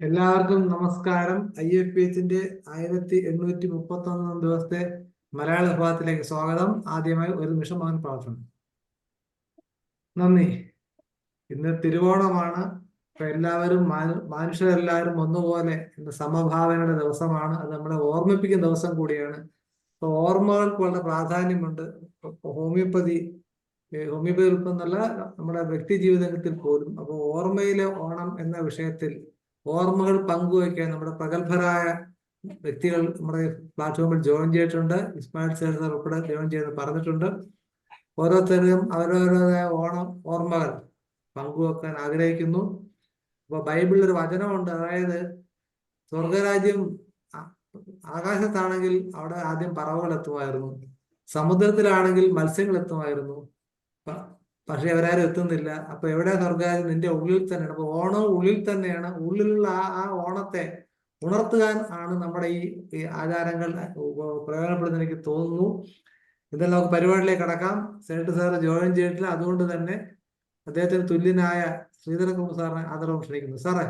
എല്ലാവർക്കും നമസ്കാരം. IFPHന്റെ 1831 ദിവസത്തെ മലയാള വിഭാഗത്തിലേക്ക് സ്വാഗതം. ആദ്യമായി ഒരു നിമിഷം പ്രാർത്ഥന. നന്ദി. ഇന്ന് തിരുവോണമാണ്. ഇപ്പൊ എല്ലാവരും മനുഷ്യരെല്ലാവരും ഒന്നുപോലെ സമഭാവനയുടെ ദിവസമാണ്. അത് നമ്മളെ ഓർമ്മിപ്പിക്കുന്ന ദിവസം കൂടിയാണ്. ഇപ്പൊ ഓർമ്മകൾക്ക് വളരെ പ്രാധാന്യമുണ്ട്. ഹോമിയോപ്പതി എന്നല്ല, നമ്മുടെ വ്യക്തി ജീവിതത്തിൽ പോലും. അപ്പോൾ ഓർമ്മയിലെ ഓണം എന്ന വിഷയത്തിൽ ഓർമ്മകൾ പങ്കുവയ്ക്കാൻ നമ്മുടെ പ്രഗത്ഭരായ വ്യക്തികൾ നമ്മുടെ പ്ലാറ്റ്ഫോമിൽ ജോയിൻ ചെയ്തിട്ടുണ്ട്. ഇസ്മായിൽ സർ ഉൾപ്പെടെ ജോയിൻ ചെയ്ത് പറഞ്ഞിട്ടുണ്ട്. ഓരോരുത്തരും അവരവരുടേതായ ഓർമ്മകൾ പങ്കുവെക്കാൻ ആഗ്രഹിക്കുന്നു. അപ്പൊ ബൈബിളിൽ ഒരു വചനമുണ്ട്. അതായത് സ്വർഗരാജ്യം ആകാശത്താണെങ്കിൽ അവിടെ ആദ്യം പറവകൾ എത്തുമായിരുന്നു, സമുദ്രത്തിലാണെങ്കിൽ മത്സ്യങ്ങൾ എത്തുമായിരുന്നു, പക്ഷെ അവരാരും എത്തുന്നില്ല. അപ്പൊ എവിടെ സ്വർഗരാജ്യം? നിന്റെ ഉള്ളിൽ തന്നെയാണ്. അപ്പൊ ഓണം ഉള്ളിൽ തന്നെയാണ്. ഉള്ളിലുള്ള ആ ഓണത്തെ ഉണർത്തുവാൻ ആണ് നമ്മുടെ ഈ ആചാരങ്ങൾ പ്രയോജനപ്പെടുന്ന എനിക്ക് തോന്നുന്നു. ഇതെല്ലാം നമുക്ക് പരിപാടിയിലേക്ക് കടക്കാം. സെനറ്റ് സാറ് ജോയിൻ ചെയ്തിട്ടില്ല, അതുകൊണ്ട് തന്നെ അദ്ദേഹത്തിന് തുല്യനായ ശ്രീധരകുമാർ സാറിനെ ആദരവ് ക്ഷണിക്കുന്നു. സാറേ,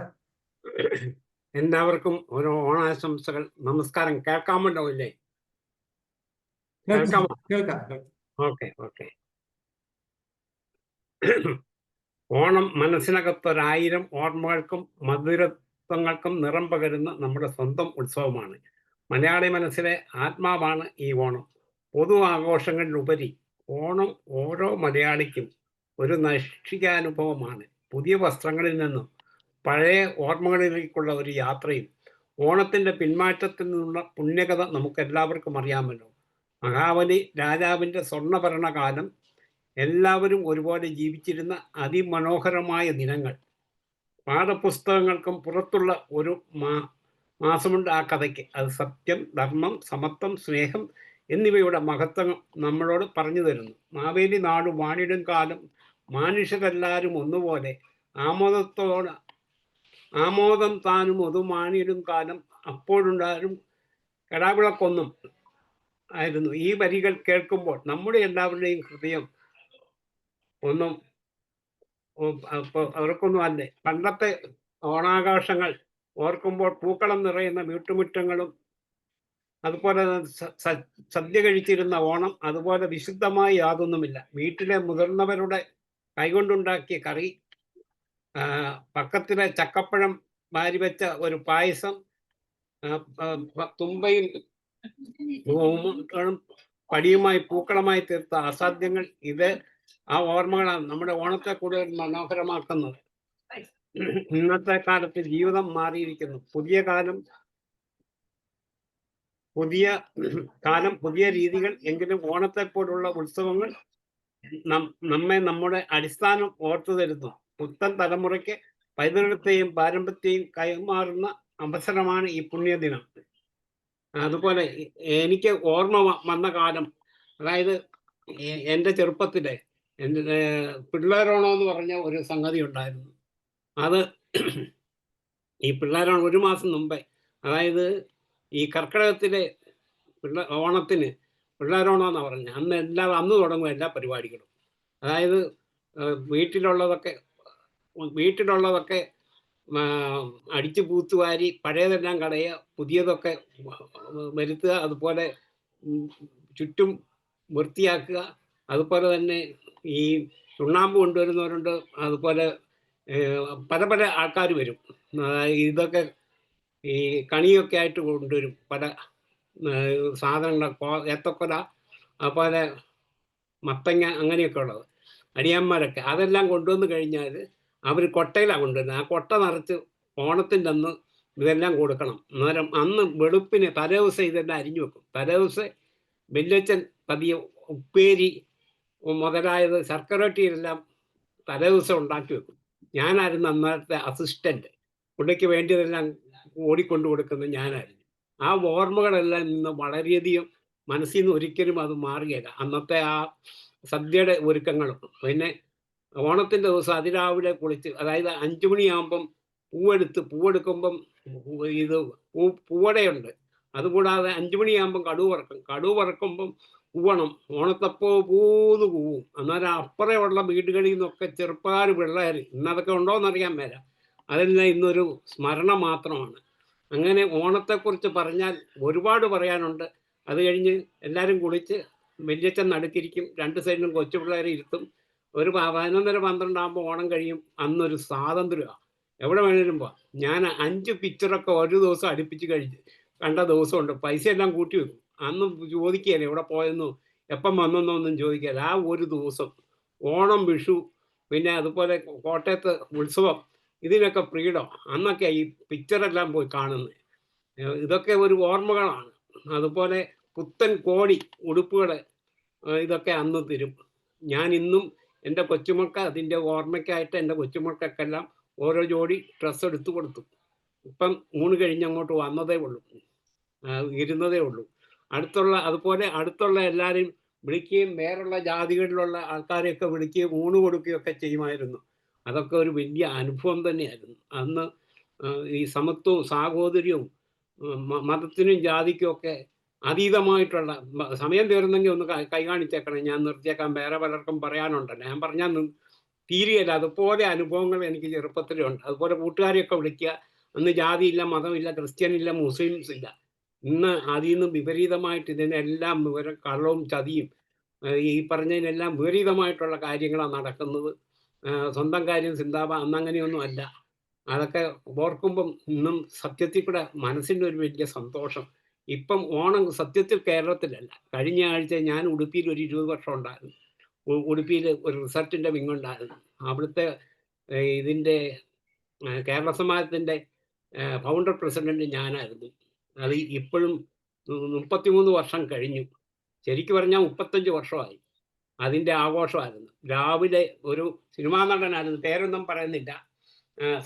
എല്ലാവർക്കും ഓരോ ഓണാശംസകൾ. നമസ്കാരം. കേൾക്കാമല്ലോ ഇല്ലേ? കേൾക്കാം. ഓക്കെ. ഓണം മനസ്സിനകത്തൊരായിരം ഓർമ്മകൾക്കും മധുരത്വങ്ങൾക്കും നിറം പകരുന്ന നമ്മുടെ സ്വന്തം ഉത്സവമാണ്. മലയാളി മനസ്സിലെ ആത്മാവാണ് ഈ ഓണം. പൊതു ആഘോഷങ്ങളിലുപരി ഓണം ഓരോ മലയാളിക്കും ഒരു നൈഷ്ഠികാനുഭവമാണ്. പുതിയ വസ്ത്രങ്ങളിൽ നിന്നും പഴയ ഓർമ്മകളിലേക്കുള്ള ഒരു യാത്രയും. ഓണത്തിൻ്റെ പിന്മാറ്റത്തിൽ നിന്നുള്ള പുണ്യകഥ നമുക്കെല്ലാവർക്കും അറിയാമല്ലോ. മഹാബലി രാജാവിൻ്റെ സ്വർണ്ണഭരണകാലം, എല്ലാവരും ഒരുപോലെ ജീവിച്ചിരുന്ന അതിമനോഹരമായ ദിനങ്ങൾ. പാഠപുസ്തകങ്ങൾക്കും പുറത്തുള്ള ഒരു മാസമുണ്ട് ആ കഥയ്ക്ക്. അത് സത്യം, ധർമ്മം, സമത്വം, സ്നേഹം എന്നിവയുടെ മഹത്വം നമ്മളോട് പറഞ്ഞു തരുന്നു. മാവേലി നാട് വാണിടും കാലം, മനുഷ്യരെല്ലാവരും ഒന്നുപോലെ, ആമോദം താനും ഒതുമാണിടും കാലം, അപ്പോഴുണ്ടാരും കടാവിളക്കൊന്നും ആയിരുന്നു. ഈ വരികൾ കേൾക്കുമ്പോൾ നമ്മുടെ എല്ലാവരുടെയും ഹൃദയം ഒന്നും അവർക്കൊന്നും അല്ലേ. പണ്ടത്തെ ഓണാഘോഷങ്ങൾ ഓർക്കുമ്പോൾ പൂക്കളം നിറയുന്ന വീട്ടുമുറ്റങ്ങളും അതുപോലെ സദ്യ കഴിച്ചിരുന്ന ഓണം അതുപോലെ വിശുദ്ധമായി യാതൊന്നുമില്ല. വീട്ടിലെ മുതിർന്നവരുടെ കൈകൊണ്ടുണ്ടാക്കിയ കറി, പക്കത്തിലെ ചക്കപ്പഴം വാരി വെച്ച ഒരു പായസം, തുമ്പയും പടിയുമായി പൂക്കളമായി തീർത്ത അസാധ്യങ്ങൾ, ഇത് ആ ഓർമ്മകളാണ് നമ്മുടെ ഓണത്തെ കൂടുതൽ മനോഹരമാക്കുന്നത്. ഇന്നത്തെ കാലത്ത് ജീവിതം മാറിയിരിക്കുന്നു. പുതിയ കാലം പുതിയ രീതികൾ. എങ്കിലും ഓണത്തെ പോലുള്ള ഉത്സവങ്ങൾ നമ്മെ നമ്മുടെ അടിസ്ഥാനം ഓർത്തു തരുന്നു. പുത്തൻ തലമുറയ്ക്ക് പൈതൃകത്തെയും പാരമ്പര്യത്തെയും കൈമാറുന്ന അവസരമാണ് ഈ പുണ്യദിനം. അതുപോലെ എനിക്ക് ഓർമ്മ വന്ന കാലം, അതായത് എൻ്റെ ചെറുപ്പത്തിലെ എൻ്റെ പിള്ളേരോണം എന്ന് പറഞ്ഞ ഒരു സംഗതി ഉണ്ടായിരുന്നു. അത് ഈ പിള്ളേരോണം ഒരു മാസം മുമ്പേ, അതായത് ഈ കർക്കിടകത്തിലെ ഓണത്തിന് പിള്ളേരോണം എന്നാണ് പറഞ്ഞത്. അന്ന് തുടങ്ങും എല്ലാ പരിപാടികളും. അതായത് വീട്ടിലുള്ളതൊക്കെ അടിച്ചു പൂത്തുവാരി പഴയതെല്ലാം കളയുക, പുതിയതൊക്കെ വരുത്തുക, അതുപോലെ ചുറ്റും വൃത്തിയാക്കുക. അതുപോലെ തന്നെ ഈ ചുണ്ണാമ്പ് കൊണ്ടുവരുന്നവരുണ്ട്. അതുപോലെ പല പല ആൾക്കാർ വരും. ഇതൊക്കെ ഈ കണിയൊക്കെ ആയിട്ട് കൊണ്ടുവരും പല സാധനങ്ങൾ, ഏത്തക്കൊല, അതുപോലെ മത്തങ്ങ, അങ്ങനെയൊക്കെ ഉള്ളത് അടിയന്മാരൊക്കെ. അതെല്ലാം കൊണ്ടുവന്ന് കഴിഞ്ഞാൽ അവർ കൊട്ടയിലാണ് കൊണ്ടുവരുന്നത്. ആ കൊട്ട നിറച്ച് ഓണത്തിൻ്റെ അന്ന് ഇതെല്ലാം കൊടുക്കണം. അന്നേരം അന്ന് വെളുപ്പിന് തലേദിവസം ഇതെല്ലാം അരിഞ്ഞു വെക്കും. തലേദിവസം വല്യച്ഛൻ പതിയെ ഉപ്പേരി മുതലായത് ശർക്കരട്ടിയെല്ലാം തലേദിവസം ഉണ്ടാക്കി വെക്കും. ഞാനായിരുന്നു അന്നത്തെ അസിസ്റ്റൻ്റ്. പുള്ളിക്ക് വേണ്ടിയതെല്ലാം ഓടിക്കൊണ്ടു കൊടുക്കുന്നത് ഞാനായിരുന്നു. ആ ഓർമ്മകളെല്ലാം ഇന്ന് വളരെയധികം മനസ്സിൽ നിന്ന് ഒരിക്കലും അത് മാറുകയില്ല. അന്നത്തെ ആ സദ്യയുടെ ഒരുക്കങ്ങളും. പിന്നെ ഓണത്തിൻ്റെ ദിവസം അതിരാവിലെ കുളിച്ച്, അതായത് 5 മണിയാകുമ്പം പൂവെടുക്കുമ്പം ഇത് പൂവടയുണ്ട്. അതുകൂടാതെ 5 മണിയാകുമ്പം കടുവ് വറക്കുമ്പം പൂവണം. ഓണത്തപ്പോ പൂന്ന് പൂവും. അന്നേരം അപ്പുറമുള്ള വീടുകളിൽ നിന്നൊക്കെ ചെറുപ്പക്കാർ, പിള്ളേർ, ഇന്നതൊക്കെ ഉണ്ടോയെന്നറിയാൻ മേല, അതെല്ലാം ഇന്നൊരു സ്മരണ മാത്രമാണ്. അങ്ങനെ ഓണത്തെക്കുറിച്ച് പറഞ്ഞാൽ ഒരുപാട് പറയാനുണ്ട്. അത് കഴിഞ്ഞ് എല്ലാവരും കുളിച്ച് വല്യച്ഛൻ നടുക്കിരിക്കും, രണ്ട് സൈഡിലും കൊച്ചു പിള്ളേരെ ഇരുത്തും. ഒരു 11:30 12 ആകുമ്പോൾ ഓണം കഴിയും. അന്നൊരു സ്വാതന്ത്ര്യമാണ്, എവിടെ വേണേലും പോവാം. ഞാൻ 5 പിക്ചറൊക്കെ ഒരു ദിവസം അടുപ്പിച്ച് കണ്ട ദിവസമുണ്ട്. പൈസ എല്ലാം കൂട്ടി വെക്കും. അന്ന് ചോദിക്കുകയല്ലേ എവിടെ പോയെന്നോ എപ്പം വന്നെന്നോ ഒന്നും ചോദിക്കുകയില്ല. ആ ഒരു ദിവസം ഓണം, വിഷു, പിന്നെ അതുപോലെ കോട്ടയത്ത് ഉത്സവം, ഇതിനൊക്കെ ഫ്രീഡം. അന്നൊക്കെ ഈ പിക്ചറെല്ലാം പോയി കാണുന്നത്. ഇതൊക്കെ ഒരു ഓർമ്മകളാണ്. അതുപോലെ പുത്തൻ കോടി ഉടുപ്പുകൾ, ഇതൊക്കെ അന്ന് തരും. ഞാൻ ഇന്നും എൻ്റെ കൊച്ചുമക്കൾ അതിൻ്റെ ഓർമ്മയ്ക്കായിട്ട് എൻ്റെ കൊച്ചുമക്കൾക്കെല്ലാം ഓരോ ജോഡി ഡ്രസ്സ് എടുത്തു കൊടുത്തു. ഇപ്പം ഊണ് കഴിഞ്ഞ് അങ്ങോട്ട് വന്നതേ ഉള്ളൂ, ഇരുന്നതേ ഉള്ളൂ. അതുപോലെ അടുത്തുള്ള എല്ലാവരെയും വിളിക്കുകയും വേറുള്ള ജാതികളിലുള്ള ആൾക്കാരെയൊക്കെ വിളിക്കുകയും ഊണ് കൊടുക്കുകയൊക്കെ ചെയ്യുമായിരുന്നു. അതൊക്കെ ഒരു വലിയ അനുഭവം തന്നെയായിരുന്നു. അന്ന് ഈ സമത്വവും സാഹോദര്യവും മതത്തിനും ജാതിക്കും ഒക്കെ അതീതമായിട്ടുള്ള സമയം തീർന്നെങ്കിൽ ഒന്ന് കൈ കാണിച്ചേക്കണം, ഞാൻ നിർത്തിയേക്കാം, വേറെ പലർക്കും പറയാനുണ്ടല്ലോ. ഞാൻ പറഞ്ഞാൽ തീരുകയില്ല. അതുപോലെ അനുഭവങ്ങൾ എനിക്ക് ചെറുപ്പത്തിലുണ്ട്. അതുപോലെ കൂട്ടുകാരെയൊക്കെ വിളിക്കുക. അന്ന് ജാതിയില്ല, മതമില്ല, ക്രിസ്ത്യനില്ല, മുസ്ലിംസ് ഇല്ല. ഇന്ന് അതിൽ നിന്ന് വിപരീതമായിട്ട് ഇതിനെല്ലാം കള്ളവും ചതിയും ഈ പറഞ്ഞതിനെല്ലാം വിപരീതമായിട്ടുള്ള കാര്യങ്ങളാണ് നടക്കുന്നത്. സ്വന്തം കാര്യം ചിന്താവാ, അന്നങ്ങനെയൊന്നും അല്ല. അതൊക്കെ ഓർക്കുമ്പം ഇന്നും സത്യത്തിൽ കൂടെ മനസ്സിൻ്റെ ഒരു വലിയ സന്തോഷം. ഇപ്പം ഓണം സത്യത്തിൽ കേരളത്തിലല്ല. കഴിഞ്ഞ ആഴ്ച ഞാൻ ഉടുപ്പിയിൽ ഒരു 20 വർഷം ഉണ്ടായിരുന്നു. ഉടുപ്പിയിൽ ഒരു റിസർച്ചിൻ്റെ വിങ്ങുണ്ടായിരുന്നു. അവിടുത്തെ ഇതിൻ്റെ കേരള സമാജത്തിൻ്റെ ഫൗണ്ടർ പ്രസിഡന്റ് ഞാനായിരുന്നു. അത് ഇപ്പോഴും 33 വർഷം കഴിഞ്ഞു. ശരിക്കും പറഞ്ഞാൽ 35 വർഷമായി. അതിൻ്റെ ആഘോഷമായിരുന്നു. രാവിലെ ഒരു സിനിമാ നടനായിരുന്നു, പേരൊന്നും പറയുന്നില്ല,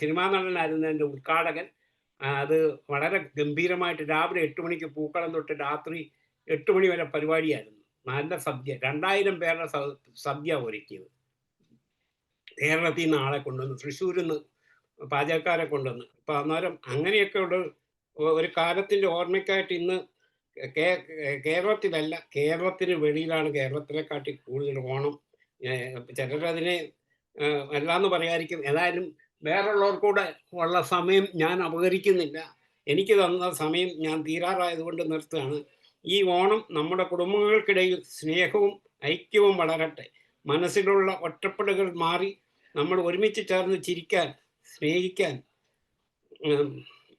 സിനിമാ നടനായിരുന്നു എൻ്റെ ഉദ്ഘാടകൻ. അത് വളരെ ഗംഭീരമായിട്ട് രാവിലെ 8 മണിക്ക് പൂക്കളം തൊട്ട് രാത്രി 8 മണി വരെ പരിപാടിയായിരുന്നു. നല്ല സദ്യ, 2000 പേരുടെ സദ്യ ഒരുക്കിയത്. കേരളത്തിൽ നിന്ന് ആളെ കൊണ്ടുവന്ന്, തൃശ്ശൂരിൽ നിന്ന് പാചകക്കാരെ കൊണ്ടുവന്ന്. അപ്പം അന്നേരം അങ്ങനെയൊക്കെ ഒരു കാലത്തിൻ്റെ ഓർമ്മയ്ക്കായിട്ട് ഇന്ന് കേരളത്തിലല്ല, കേരളത്തിന് വെളിയിലാണ് കേരളത്തിനെക്കാട്ടി കൂടുതൽ ഓണം. ചിലരതിനെ അല്ലാന്ന് പറയാതിരിക്കും. ഏതായാലും വേറുള്ളവർക്കൂടെ ഉള്ള സമയം ഞാൻ അപഹരിക്കുന്നില്ല. എനിക്ക് തന്ന സമയം ഞാൻ തീരാറായതുകൊണ്ട് നിർത്തുകയാണ്. ഈ ഓണം നമ്മുടെ കുടുംബങ്ങൾക്കിടയിൽ സ്നേഹവും ഐക്യവും വളരട്ടെ. മനസ്സിലുള്ള ഒറ്റപ്പെടുകൾ മാറി നമ്മൾ ഒരുമിച്ച് ചേർന്ന് ചിരിക്കാൻ, സ്നേഹിക്കാൻ,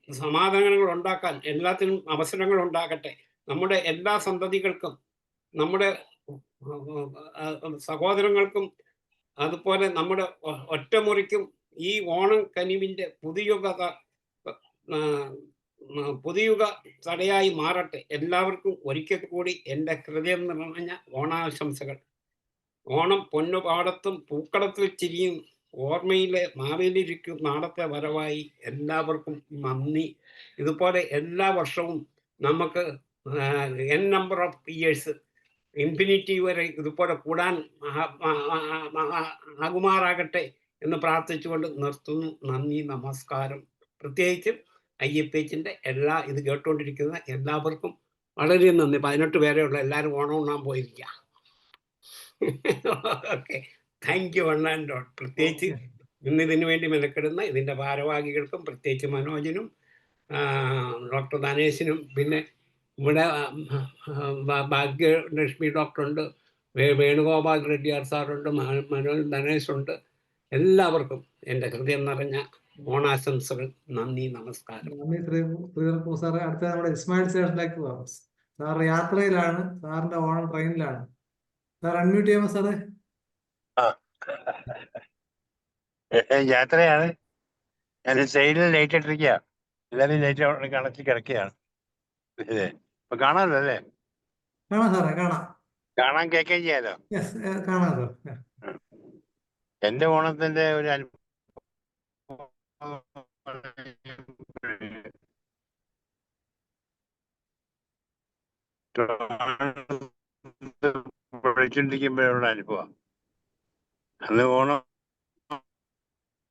സമാധാനങ്ങൾ ഉണ്ടാക്കാൻ എല്ലാത്തിനും അവസരങ്ങൾ ഉണ്ടാകട്ടെ. നമ്മുടെ എല്ലാ സന്തതികൾക്കും, നമ്മുടെ സഹോദരങ്ങൾക്കും, അതുപോലെ നമ്മുടെ ഒറ്റമുറിക്കും ഈ ഓണം കനിവിൻ്റെ പുതിയുഗ തടയായി മാറട്ടെ. എല്ലാവർക്കും ഒരിക്കൽ കൂടി എൻ്റെ ഹൃദയം നിറഞ്ഞ ഓണാശംസകൾ. ഓണം പൊന്നുപാടത്തും പൂക്കളത്തിൽ ചിരിയും ഓർമ്മയിലെ മാവേലിരിക്കും നാളത്തെ വരവായി. എല്ലാവർക്കും നന്ദി. ഇതുപോലെ എല്ലാ വർഷവും നമുക്ക് n number of years, infinity വരെ ഇതുപോലെ കൂടാൻ ആകുമാറാകട്ടെ എന്ന് പ്രാർത്ഥിച്ചുകൊണ്ട് നിർത്തുന്നു. നന്ദി, നമസ്കാരം. പ്രത്യേകിച്ചും IFHന്റെ ഇത് കേട്ടുകൊണ്ടിരിക്കുന്ന എല്ലാവർക്കും വളരെ നന്ദി. 18 പേരെയുള്ള എല്ലാവരും ഓണം ഉണ്ണാൻ പോയിരിക്കുക. Okay, thank you one and all. പ്രത്യേകിച്ച് ഇന്ന് ഇതിനു വേണ്ടി മെനക്കെടുന്ന ഇതിൻ്റെ ഭാരവാഹികൾക്കും, പ്രത്യേകിച്ച് മനോജിനും ഡോക്ടർ ധനേശിനും, പിന്നെ ഇവിടെ ഭാഗ്യലക്ഷ്മി ഡോക്ടറുണ്ട്, വേണുഗോപാൽ റെഡ്ഡിയാർ സാറുണ്ട്, മനോജ് ധനേശുണ്ട്. എല്ലാവർക്കും എൻ്റെ ഹൃദയം നിറഞ്ഞ ഓണാശംസകൾ. നന്ദി, നമസ്കാരം. നന്ദി ശ്രീധർപ്പൂർ സാറേ. അടുത്ത നമ്മുടെ ഇസ്മായിൽ സ്റ്റേഷനിലേക്ക് പോകാം. സാർ യാത്രയിലാണ്, സാറിന്റെ ഓണം ട്രെയിനിലാണ്. സാർ അൺമ്യൂട്ട് ചെയ്യാമോ സാറേ? യാത്രയാണ്. ഞാൻ സൈഡിൽ ലൈറ്റ് ഇട്ടിരിക്കുക, എല്ലാവരും ലൈറ്റ് കണക്കി കിടക്കുകയാണ്. ഇപ്പൊ കാണാമല്ലോ അല്ലേ? കാണാം സാറേ, കാണാൻ കേൾക്കുകയും ചെയ്യാലോ. കാണാം സാർ. എന്റെ ഓണത്തിന്റെ ഒരു അനുഭവം പഠിച്ചോണ്ടിരിക്കുമ്പോഴുള്ള അനുഭവം. അന്ന് ഓണം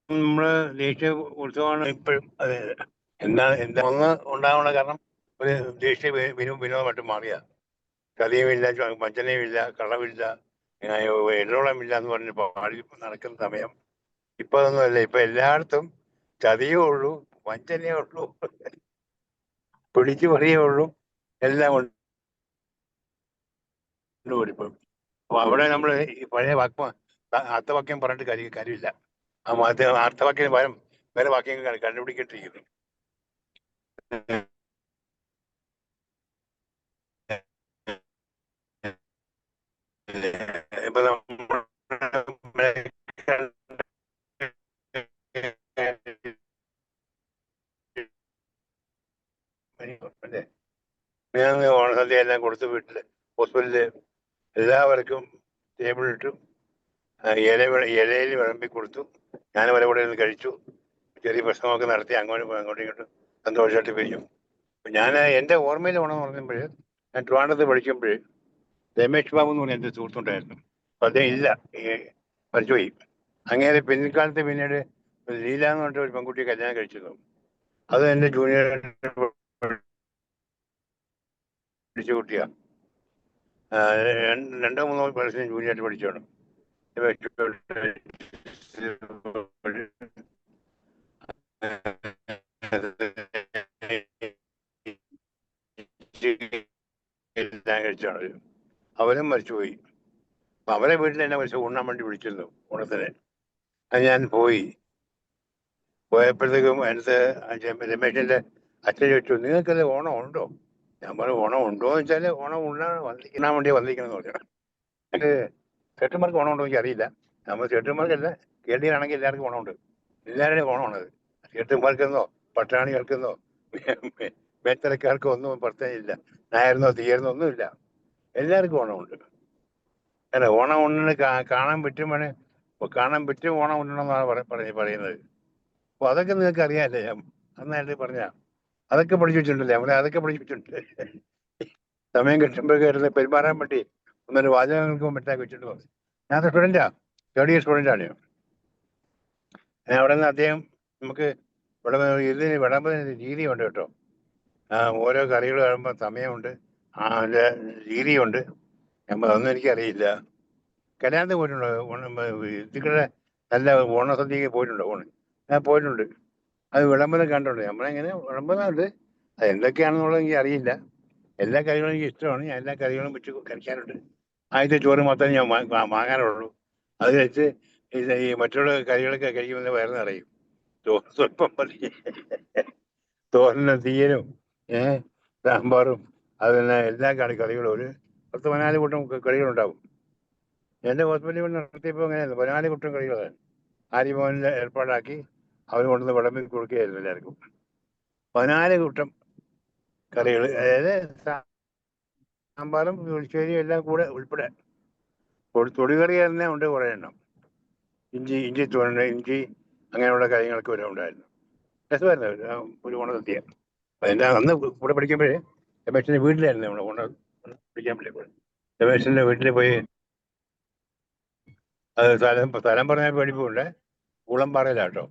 നമ്മള് ദേശീയ ഉത്സവമാണ് ഇപ്പോഴും. അതെ, എന്താ ഒന്ന് ഉണ്ടാവണ കാരണം ഒരു ദേശീയ വിനോദമായിട്ട് മാറിയ. കളിയുമില്ല, വഞ്ചനയുമില്ല, കളവില്ല, എള്ളോളമില്ല എന്ന് പറഞ്ഞ് പാടി നടക്കുന്ന സമയം. ഇപ്പൊ അതൊന്നുമല്ല. ഇപ്പൊ എല്ലായിടത്തും ചതിയേ ഉള്ളൂ, വഞ്ചനയേ ഉള്ളൂ, പിടിച്ചു പറിയേ ഉള്ളൂ, എല്ലാം കൊണ്ടുപോയിപ്പം. അപ്പൊ അവിടെ നമ്മൾ ഈ പഴയ അർത്ഥവാക്യം പറഞ്ഞിട്ട് കാര്യമില്ല. ആ അർത്ഥവാക്യം പകരം വേറെ വാക്യങ്ങൾ കണ്ടുപിടിക്കേണ്ടിയിരിക്കുന്നു. ഇപ്പൊ അല്ലേ, ഞാൻ ഓണസദ്യ എല്ലാം കൊടുത്തു. വീട്ടില് ഹോസ്പിറ്റലില് എല്ലാവർക്കും ടേബിൾ ഇട്ടു, ഇലയിൽ വിളമ്പി കൊടുത്തു. ഞാൻ വരെ കൂടെ ഇരുന്ന് കഴിച്ചു. ചെറിയ പ്രശ്നമൊക്കെ നടത്തി അങ്ങോട്ടും ഇങ്ങോട്ടും സന്തോഷമായിട്ട് പിരിഞ്ഞു. ഞാൻ എൻ്റെ ഓർമ്മയിൽ ഓണം പറഞ്ഞപ്പോൾ ഞാൻ ട്രിവാൻഡ്രത്ത് പഠിക്കുമ്പോൾ രമേഷ് ബാബു എന്ന് പറഞ്ഞ എൻ്റെ സുഹൃത്തുണ്ടായിരുന്നു. അപ്പം അദ്ദേഹം ഇല്ല, മരിച്ചുപോയി. അങ്ങനെ പിൻകാലത്ത് പിന്നീട് ലീല എന്ന് പറഞ്ഞിട്ട് ഒരു പെൺകുട്ടിയെ കല്യാണം കഴിച്ചിരുന്നു. അത് എൻ്റെ ജൂനിയർ പഠിച്ച കുട്ടിയാണ്. 2-3 വർഷം ജൂനിയറായിട്ട് പഠിച്ചോണം. എല്ലാം കഴിച്ചാണ്. അവരും മരിച്ചുപോയി. അവരെ വീട്ടിൽ എന്നെ മരിച്ചു ഉണ്ണാൻ വേണ്ടി വിളിച്ചിരുന്നു ഓണത്തിന്. അത് ഞാൻ പോയപ്പോഴത്തേക്കും എൻ്റെ രമേശിന്റെ അച്ഛൻ ചോദിച്ചു, നിങ്ങൾക്കത് ഓണം ഉണ്ടോ? ഞാൻ പറഞ്ഞു, ഓണം ഉണ്ടോ എന്ന് വെച്ചാൽ ഓണം ഉണ്ണാൻ വേണ്ടി വന്നിരിക്കണം എന്ന് പറഞ്ഞു. എനിക്ക് ചേട്ടന്മാർക്ക് ഓണം ഉണ്ടോ എനിക്ക് അറിയില്ല. നമ്മൾ ചേട്ടന്മാർക്കല്ല, കേരളീയരാണെങ്കിൽ എല്ലാവർക്കും ഓണമുണ്ട്. എല്ലാവരുടെയും ഓണമാണത്. ചേട്ടന്മാർക്കെന്നോ പട്ടാണികൾക്കെന്നോ മേത്തരക്കാർക്കോ ഒന്നും പ്രത്യേകമില്ല. നായർന്നോ തീയർന്നോ ഒന്നുമില്ല, എല്ലാവർക്കും ഓണമുണ്ട്. അല്ല, ഓണം ഉണ്ണിന് കാണാൻ പറ്റും ഓണം ഉണ്ണണമെന്നാണ് പറയുന്നത്. അപ്പൊ അതൊക്കെ നിങ്ങൾക്ക് അറിയാമല്ലേ, ഞാൻ നന്നായിട്ട് പറഞ്ഞ അതൊക്കെ പഠിച്ചു വെച്ചിട്ടുണ്ടല്ലേ, നമ്മളെ അതൊക്കെ പഠിപ്പിച്ചിട്ടുണ്ട്. സമയം കിട്ടുമ്പോഴേക്ക് പെരുമാറാൻ വേണ്ടി ഒന്നൊരു വാചകങ്ങൾക്ക് മറ്റാക്കി വെച്ചിട്ട് പറഞ്ഞു. ഞാൻ സ്റ്റുഡൻറ്റാ, 3rd year സ്റ്റുഡൻ്റാണ്. അവിടെ നിന്ന് അദ്ദേഹം നമുക്ക് ഇതിന് വിളമ്പുന്ന രീതിയുണ്ട് കേട്ടോ. ഓരോ കറികൾ കാണുമ്പോൾ സമയമുണ്ട്, അതിൻ്റെ രീതിയുണ്ട്. അതൊന്നും എനിക്കറിയില്ല. കല്യാണത്തിന് പോയിട്ടുണ്ടോ? ഇതിക്കൂടെ നല്ല ഓണസദ്യക്ക് പോയിട്ടുണ്ടോ? ഞാൻ പോയിട്ടുണ്ട്. അത് വിളമ്പനം കണ്ടുണ്ട്. നമ്മളെങ്ങനെ വിളമ്പുന്നുണ്ട്, അത് എന്തൊക്കെയാണെന്നുള്ളത് എനിക്ക് അറിയില്ല. എല്ലാ കറികളും എനിക്ക് ഇഷ്ടമാണ്. ഞാൻ എല്ലാ കറികളും വെച്ച് കഴിക്കാറുണ്ട്. ആദ്യത്തെ ചോറ് മാത്രമേ ഞാൻ വാങ്ങാറുള്ളൂ. അത് കഴിച്ച് ഈ മറ്റുള്ള കറികളൊക്കെ കഴിക്കുമ്പോൾ വയറ് നിറയും. ചോറ് സ്വല്പം മതി. തോരനും തീയലും സാമ്പാറും അതുതന്നെ എല്ലാ കറികളും ഒരു 10-14 കൂട്ടം കറികളുണ്ടാവും. എൻ്റെ ഹോസ്പിറ്റലിൽ നടത്തിയപ്പോൾ അങ്ങനെയായിരുന്നു, 14 കൂട്ടം കറികളാണ്. ആര്യഭവനിൽ ഏർപ്പാടാക്കി അവർ കൊണ്ടുവന്ന് വിളമ്പി കൊടുക്കുകയായിരുന്നു എല്ലാവർക്കും. 14 കൂട്ടം കറികൾ, അതായത് സാമ്പാറും പുളിശ്ശേരിയും എല്ലാം കൂടെ ഉൾപ്പെടെ. തൊടുകറി തന്നെ ഉണ്ട് കുറേ എണ്ണം. ഇഞ്ചി തോരൻ, ഇഞ്ചി അങ്ങനെയുള്ള കാര്യങ്ങളൊക്കെ വരെ ഉണ്ടായിരുന്നു. രസമായിരുന്നു ഒരു ഓണസദ്യ. അതിൻ്റെ അന്ന് കൂടെ പഠിക്കുമ്പോഴേ രമേശിൻ്റെ വീട്ടിലായിരുന്നു നമ്മൾ ഓണം പഠിക്കാൻ പറ്റിയപ്പോൾ. രമേശിൻ്റെ വീട്ടിൽ പോയി, അത് സ്ഥലം പറഞ്ഞാൽ പഠിപ്പുണ്ട്, ഊളംപാറയിലാട്ടോ.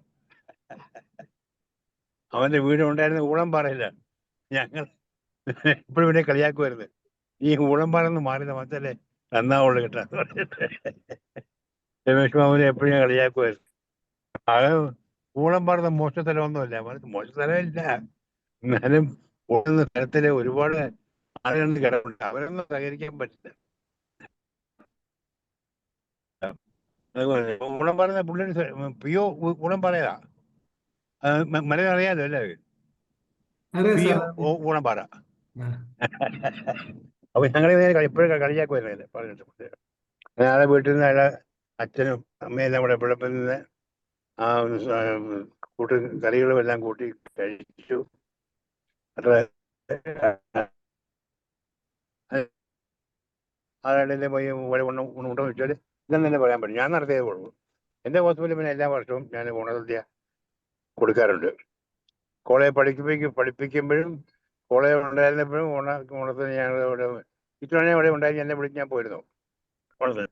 അവൻ്റെ വീടുണ്ടായിരുന്ന ഊളംപാറയിലാണ്. ഞങ്ങൾ എപ്പോഴും ഇവിടെ കളിയാക്കുമായിരുന്നു, ഈ ഊളംപാറന്ന് മാറിയത് മാത്രമല്ലേ നന്നാവുള്ളൂ കേട്ടോ. രമേശ് ബാബുവിനെ എപ്പോഴും കളിയാക്കുമായിരുന്നു. അത് ഊളംപാറ മോശ സ്ഥലമൊന്നുമല്ല, മോശ സ്ഥലമില്ല, എന്നാലും ഓടുന്ന സ്ഥലത്തിലെ ഒരുപാട് ആളുകൾ കിടപ്പുണ്ട്, അവരൊന്നും സഹകരിക്കാൻ പറ്റില്ല. ഊളം പറയുന്ന പുള്ളിയുടെ പിയോ ഊളം പറയാ, മലയാളം അറിയാലോ അല്ലേ? പിയോ ഊളംപാറ. അപ്പൊ ഞങ്ങൾ എപ്പോഴും കളിയാക്കുമായിരുന്നു പറഞ്ഞിട്ട്. അയാളെ വീട്ടിൽ നിന്ന് അയാളെ അച്ഛനും അമ്മയെല്ലാം കൂടെ എപ്പോഴെപ്പോൾ നിന്ന് കറികളും എല്ലാം കൂട്ടി കഴിച്ചു. ആളുടെ പോയി ഉണ്ടോ വെച്ചാൽ ഇതെന്ന് തന്നെ പറയാൻ പറ്റും. ഞാൻ നടത്തിയതേ ഉള്ളൂ. എൻ്റെ ഹോസ്പിറ്റലിൽ പിന്നെ എല്ലാ വർഷവും ഞാൻ ഓണസദ്യ കൊടുക്കാറുണ്ട്. കോളേജ് പഠിപ്പിക്കുമ്പോഴും കോളേജ് ഉണ്ടായിരുന്നപ്പോഴും ഓണത്തിന് ഞങ്ങൾ ഇവിടെ ഇത്തവണ ഇവിടെ ഉണ്ടായി എന്നെ വിളിച്ച് ഞാൻ പോയിരുന്നു ഓണത്തിന്.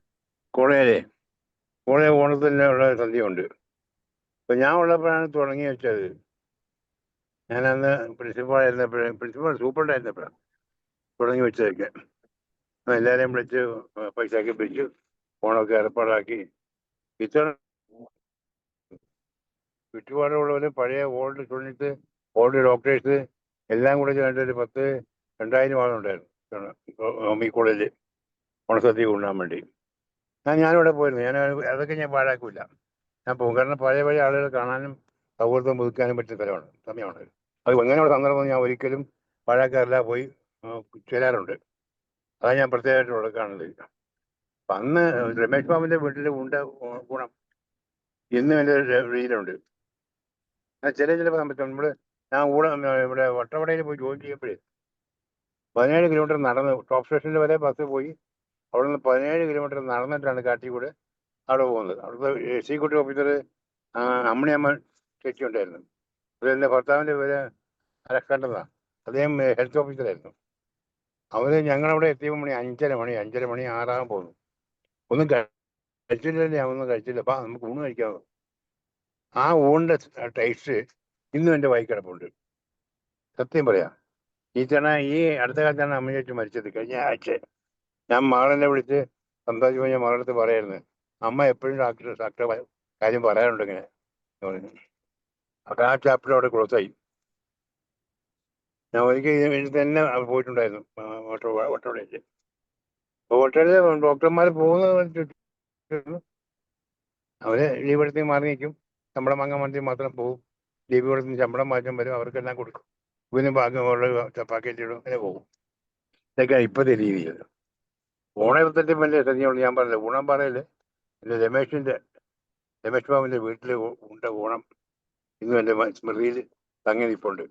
കോളേജ് ഓണത്തിന് ഉള്ള സദ്യ ഉണ്ട്. അപ്പം ഞാൻ ഉള്ളപ്പോഴാണ് തുടങ്ങി വെച്ചത്. ഞാനന്ന് പ്രിൻസിപ്പൾ സൂപ്രണ്ടായിരുന്നപ്പോഴാണ് തുടങ്ങി വെച്ചതൊക്കെ. എല്ലാവരെയും വിളിച്ച് പൈസയൊക്കെ പിരിച്ചു ഓണമൊക്കെ ഏർപ്പാടാക്കി. ഇത്തവണ ചുറ്റുപാടുള്ളവര് പഴയ ഓൾഡ് സ്റ്റുഡൻസ്, ഓൾഡ് ഡോക്ടേഴ്സ് എല്ലാം കൂടെ ചേർന്നിട്ട് ഒരു 2,000 ആളുണ്ടായിരുന്നു ഹോമി കോളേജിൽ ഓണസദ്യ കൊണ്ടുപോകാൻ വേണ്ടി. ഞാനിവിടെ പോയിരുന്നു. അതൊക്കെ ഞാൻ പാഴാക്കില്ല. ഞാൻ പോകും. കാരണം പഴയ ആളുകളെ കാണാനും സൗഹൃദം പുതുക്കാനും പറ്റിയ സമയമാണ്. അത് അങ്ങനെയുള്ള സന്ദർഭം ഞാൻ ഒരിക്കലും പാഴാക്കാറില്ല, പോയി ചേരാറുണ്ട്. അതാണ് ഞാൻ പ്രത്യേകമായിട്ട് ഇവിടെ കാണുന്നത്. അപ്പം അന്ന് രമേശ് ബാബുവിൻ്റെ വീട്ടിൽ ഗുണം ഇന്നും എൻ്റെ രീതിയിലുണ്ട്. ചില സമയത്ത് ഇവിടെ വട്ടവടയിൽ പോയി ജോലി ചെയ്യുമ്പോഴേ 17 കിലോമീറ്റർ നടന്ന് ടോപ്പ് സ്റ്റേഷനിൽ വരെ ബസ് പോയി അവിടെ നിന്ന് 17 കിലോമീറ്റർ നടന്നിട്ടാണ് കാട്ടിക്കൂടെ അവിടെ പോകുന്നത്. അവിടുത്തെ എക്സിക്യൂട്ടീവ് ഓഫീസർ അമ്മണിയമ്മ ചേച്ചി ഉണ്ടായിരുന്നു. എൻ്റെ ഭർത്താവിൻ്റെ പേര് അലക്സാണ്ടർ. അദ്ദേഹം ഹെൽത്ത് ഓഫീസറായിരുന്നു. അവര് ഞങ്ങളവിടെ എത്തിയപ്പോൾ 5:30 മണി 6 പോകുന്നു. ഒന്നും കഴിച്ചില്ല. ഞാൻ ഒന്നും കഴിച്ചില്ല. അപ്പം നമുക്ക് ഊണ് കഴിക്കാമോ? ആ ഊണിൻ്റെ ടേസ്റ്റ് ഇന്നും എൻ്റെ വായി കിടപ്പുണ്ട്. സത്യം പറയാം. ഈ അടുത്ത കാലത്താണ് അമ്മ ചേച്ചി മരിച്ചത്. കഴിഞ്ഞ ആഴ്ച ഞാൻ മകളെന്നെ വിളിച്ച് സംസാരിച്ചപ്പോൾ ഞാൻ മകളടുത്ത് പറയായിരുന്നു, അമ്മ എപ്പോഴും ഡോക്ടർ കാര്യം പറയാറുണ്ട് ഇങ്ങനെ പറഞ്ഞു. അപ്പം ആ ചാപ്റ്റർ അവിടെ ക്ലോസായി. ഞാൻ ഒരിക്കൽ തന്നെ പോയിട്ടുണ്ടായിരുന്നു വട്ടവടയിൽ. വട്ടവടയിൽ ഡോക്ടർമാർ പോകുന്നത് അവര് ലീവ് എടുത്ത് മാറി നിൽക്കും. ശമ്പളം വാങ്ങാൻ വേണ്ടി മാത്രം പോകും. ലീവ് കൊടുത്ത് ശമ്പളം മാറ്റം വരും, അവർക്കെല്ലാം കൊടുക്കും. ഇതിന് ഭാഗമുള്ള പാക്കേജ് ഇടും, അങ്ങനെ പോകും. ഇതൊക്കെയാണ് ഇപ്പോഴത്തെ രീതിയിൽ. ഓണത്തെ വലിയ സദ്യയുള്ളൂ. ഞാൻ പറഞ്ഞില്ല, ഊണം പറയല് എൻ്റെ രമേശ് ബാബുവിൻ്റെ വീട്ടിൽ ഓണം ഇന്നും എൻ്റെ സ്മൃതിയിൽ തങ്ങി നിൽപ്പുണ്ട്.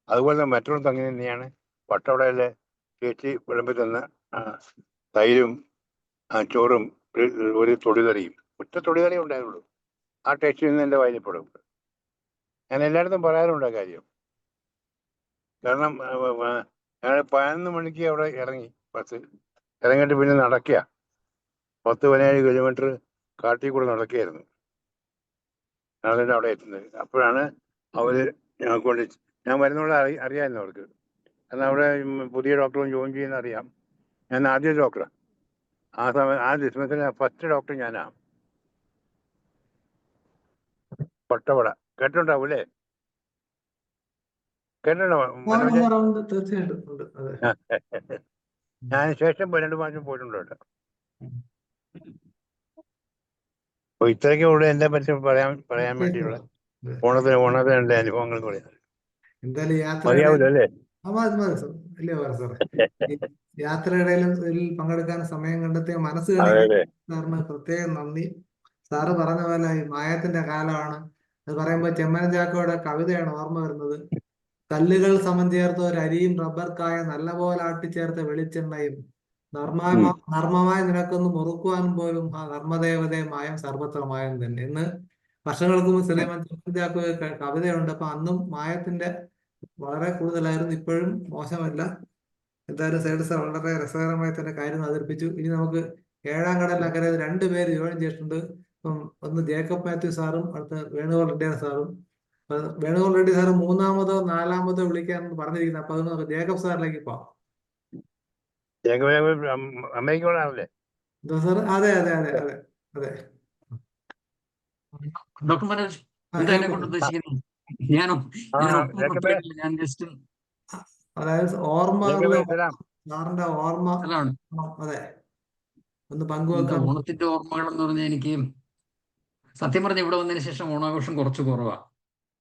അതുപോലെ മറ്റൊരു തങ്ങി തന്നെയാണ് വട്ടവടയിലെ ചേച്ചി വിളമ്പി തന്ന തൈരും ചോറും ഒരു തൊടികറിയും. ഒറ്റ തൊടികറി ഉണ്ടായുള്ളൂ. ആ ടേസ്റ്റ് നിന്ന് എൻ്റെ വായിൽപ്പെടും. ഞാൻ എല്ലായിടത്തും പറയാറുണ്ട് ആ കാര്യം. കാരണം ഞങ്ങൾ 11 മണിക്ക് അവിടെ ഇറങ്ങി ബസ്. ഇറങ്ങിയിട്ട് പിന്നെ നടക്കുക 10-17 കിലോമീറ്റർ കാട്ടിൽ കൂടെ നടക്കുകയായിരുന്നു. നടന്നിട്ട് അവിടെ എത്തുന്നത്. അപ്പോഴാണ് അവര് ഞങ്ങൾക്ക് കൊണ്ട് ഞാൻ വരുന്നുള്ള അറിയാമായിരുന്നു അവർക്ക്. കാരണം അവിടെ പുതിയ ഡോക്ടറും ജോയിൻ ചെയ്യുന്ന അറിയാം. ഞാൻ ആദ്യ ഡോക്ടറാണ്. ആ ഡിസ്പെൻസറിലെ ഫസ്റ്റ് ഡോക്ടർ ഞാനാണ്. വട്ടവട കേട്ടിട്ടുണ്ടാവും അല്ലേ? കേട്ടിട്ടുണ്ടോ മനോജ്? തീർച്ചയായിട്ടും ഉണ്ട്. അതെ. ഞാൻ ശേഷം 2 പ്രാവശ്യം പോയിട്ടുണ്ട് കേട്ടോ. അപ്പൊ ഇത്രയൊക്കെ ഉള്ളൂ എന്നെ പറ്റി പറയാൻ വേണ്ടിയുള്ള ഓണത്തിനുള്ള അനുഭവങ്ങൾ എന്ന് പറയുന്നത്. എന്തായാലും മതിയാവൂല അല്ലേ? യാത്രയിടയിലും പങ്കെടുക്കാൻ സമയം കണ്ടെത്തിയ മനസ്സ് അതെ കാണിക്കാൻ അതെ. സാറിന് പ്രത്യേകം നന്ദി. സാറ് പറഞ്ഞ പോലെ ഈ മായത്തിന്റെ കാലമാണ്. അത് പറയുമ്പോൾ ചെമ്മനം ചാക്കോയുടെ കവിതയാണ് ഓർമ്മ വരുന്നത്. കല്ലുകൾ സമം ചേർത്ത് ഒരു അരിയും റബ്ബർക്കായ നല്ലപോലെ ആട്ടിച്ചേർത്ത വെളിച്ചെണ്ണയും നർമ്മമായി നിനക്കൊന്ന് മുറുക്കുവാനും പോലും ആ നർമ്മദേവതയെ മായം സർവത്ര മായം തന്നെ എന്ന് വർഷങ്ങൾക്ക് മുമ്പ് സുലൈമാൻ ചെമ്മനം ചാക്കോ കവിതയുണ്ട്. അപ്പൊ അന്നും മായത്തിന്റെ വളരെ കൂടുതലായിരുന്നു. ഇപ്പോഴും മോശമല്ല. എന്തായാലും സൈഡ് സാർ വളരെ രസകരമായി തന്നെ കാര്യം അവതരിപ്പിച്ചു. ഇനി നമുക്ക് 7ാം കടലിനക്കരെ 2 പേര് ജോയിൻ ചെയ്തിട്ടുണ്ട്. ഒന്ന് ജേക്കബ് മാത്യു സാറും അടുത്ത വേണുഗോപാൽ റെഡ്ഡി സാറും. വേണുഗോപാൽ റെഡ്ഡി സാറ് 3ാമതോ 4ാമതോ വിളിക്കാമെന്ന് പറഞ്ഞിരിക്കുന്നത്. അപ്പൊ അത് നമുക്ക് ജേക്കബ് സാറിലേക്ക് പോവാം. അമേരിക്കയിലാണല്ലേ? എന്താ സാർ? അതെ അതെ അതെ അതെ അതെ. ഡോക്ടർ മനോജ് എന്താ എന്നെ കൊണ്ട് ഉദ്ദേശിക്കുന്നത്? ഞാൻ ജസ്റ്റ് അതായത് ഓർമ്മകളിലെ സാറിന്റെ ഓർമ്മ. അതാണ് അതെ, ഒന്ന് പങ്കുവെക്കാൻ. ഓണത്തിന്റെ ഓർമ്മകൾ എന്ന് പറഞ്ഞാൽ എനിക്ക് സത്യം പറഞ്ഞ ഇവിടെ വന്നതിന് ശേഷം ഓണാഘോഷം കുറച്ച് കുറവാണ്.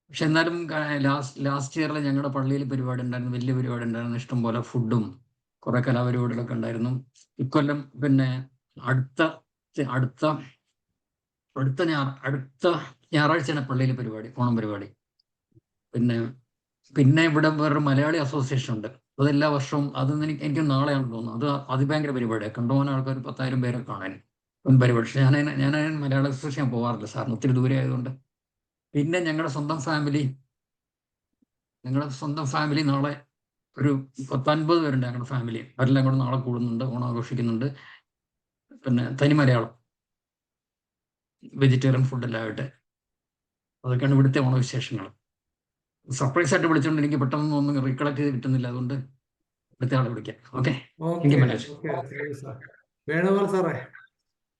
പക്ഷെ എന്നാലും ലാസ്റ്റ് ഇയറിൽ ഞങ്ങളുടെ പള്ളിയിൽ പരിപാടി ഉണ്ടായിരുന്നു, വലിയ പരിപാടി ഉണ്ടായിരുന്നു. ഇഷ്ടംപോലെ ഫുഡും കുറെ കലാപരിപാടികളൊക്കെ ഉണ്ടായിരുന്നു. ഇക്കൊല്ലം പിന്നെ അടുത്ത ഞായറാഴ്ചയാണ് പള്ളിയിൽ പരിപാടി, ഓണം പരിപാടി. പിന്നെ ഇവിടെ വേറൊരു മലയാളി അസോസിയേഷൻ ഉണ്ട്. അത് എല്ലാ വർഷവും, അത് എനിക്ക് നാളെയാണെന്ന് തോന്നുന്നു. അത് അതിഭയങ്കര പരിപാടിയാണ്. കണ്ടുപോകുന്ന ആൾക്കാർ 10,000 പേരെ കാണാൻ പരിപാടി. പക്ഷെ ഞാൻ മലയാള അസോസിയേഷൻ പോകാറില്ല സാറിന്, ഒത്തിരി ദൂരെ ആയതുകൊണ്ട്. പിന്നെ ഞങ്ങളുടെ സ്വന്തം ഫാമിലി നാളെ ഒരു 10-50 പേരുണ്ട്. ഞങ്ങളുടെ ഫാമിലി അവരെല്ലാം കൂടെ നാളെ കൂടുന്നുണ്ട്, ഓണം ആഘോഷിക്കുന്നുണ്ട്. പിന്നെ തനി മലയാളം, വെജിറ്റേറിയൻ ഫുഡെല്ലാം ആയിട്ട്. അതൊക്കെയാണ് ഇവിടുത്തെ ഓണവിശേഷങ്ങൾ. സർപ്രൈസ് ആയിട്ട് വിളിച്ചുകൊണ്ട് എനിക്ക് പെട്ടെന്ന് ഒന്നും റീകളക്ട് ചെയ്ത് കിട്ടുന്നില്ല. അതുകൊണ്ട് അടുത്ത ആളെ വിളിക്കാം. ഓക്കെ. വേണുഗോപാൽ സാറേ,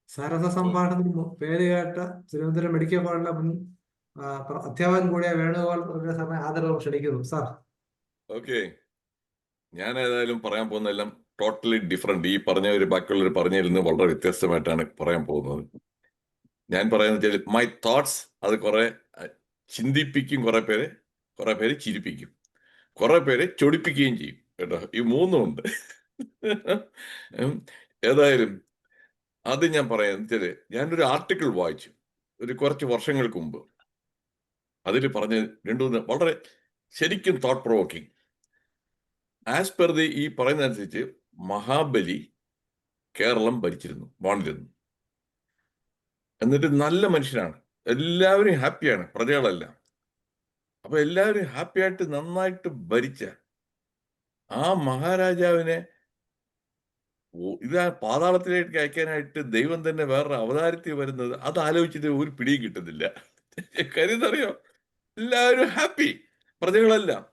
സരസ സംഭാഷണത്തിന് പേര് കേട്ട തിരുവനന്തപുരം മെഡിക്കൽ കോളേജിലെ മുൻ അധ്യാപകൻ കൂടിയ വേണുഗോപാൽ പ്രൊഫസർ സാറിനെ ആദരവ് ക്ഷണിക്കുന്നു. സാർ. ഓക്കെ, ഞാൻ ഏതായാലും പറയാൻ പോകുന്നതെല്ലാം ടോട്ടലി ഡിഫറെന്റ്. ഈ പറഞ്ഞവർ ബാക്കിയുള്ളവർ പറഞ്ഞിരുന്നത് വളരെ വ്യത്യസ്തമായിട്ടാണ് പറയാൻ പോകുന്നത്. ഞാൻ പറയുന്നത് വെച്ചാൽ മൈ തോട്ട്സ് അത് കുറെ ചിന്തിപ്പിക്കും, കുറെ പേര് ചിരിപ്പിക്കും, കുറെ പേരെ ചൊടിപ്പിക്കുകയും ചെയ്യും കേട്ടോ. ഈ മൂന്നും ഉണ്ട്. ഏതായാലും അത് ഞാൻ പറയാൻ വെച്ചാല് ഞാനൊരു ആർട്ടിക്കിൾ വായിച്ചു ഒരു കുറച്ച് വർഷങ്ങൾക്ക് മുമ്പ്. അതിൽ പറഞ്ഞ് രണ്ടുമൂന്ന് വളരെ ശരിക്കും thought provoking. As per the ഈ പറയുന്നതനുസരിച്ച് മഹാബലി കേരളം ഭരിച്ചിരുന്നു, വാണിരുന്നു. എന്നിട്ട് നല്ല മനുഷ്യനാണ്, എല്ലാവരും ഹാപ്പിയാണ്, പ്രജകളെല്ലാം. അപ്പൊ എല്ലാവരും ഹാപ്പിയായിട്ട് നന്നായിട്ട് ഭരിച്ച ആ മഹാരാജാവിനെ ഇതാ പാതാളത്തിലേക്ക് അയക്കാനായിട്ട് ദൈവം തന്നെ വേറൊരു അവതാരത്തിൽ വരുന്നത്, അത് ആലോചിച്ചിട്ട് ഒരു പിടിയും കിട്ടുന്നില്ല. കാര്യം അറിയോ, എല്ലാവരും ഹാപ്പി, പ്രജകളെല്ലാം.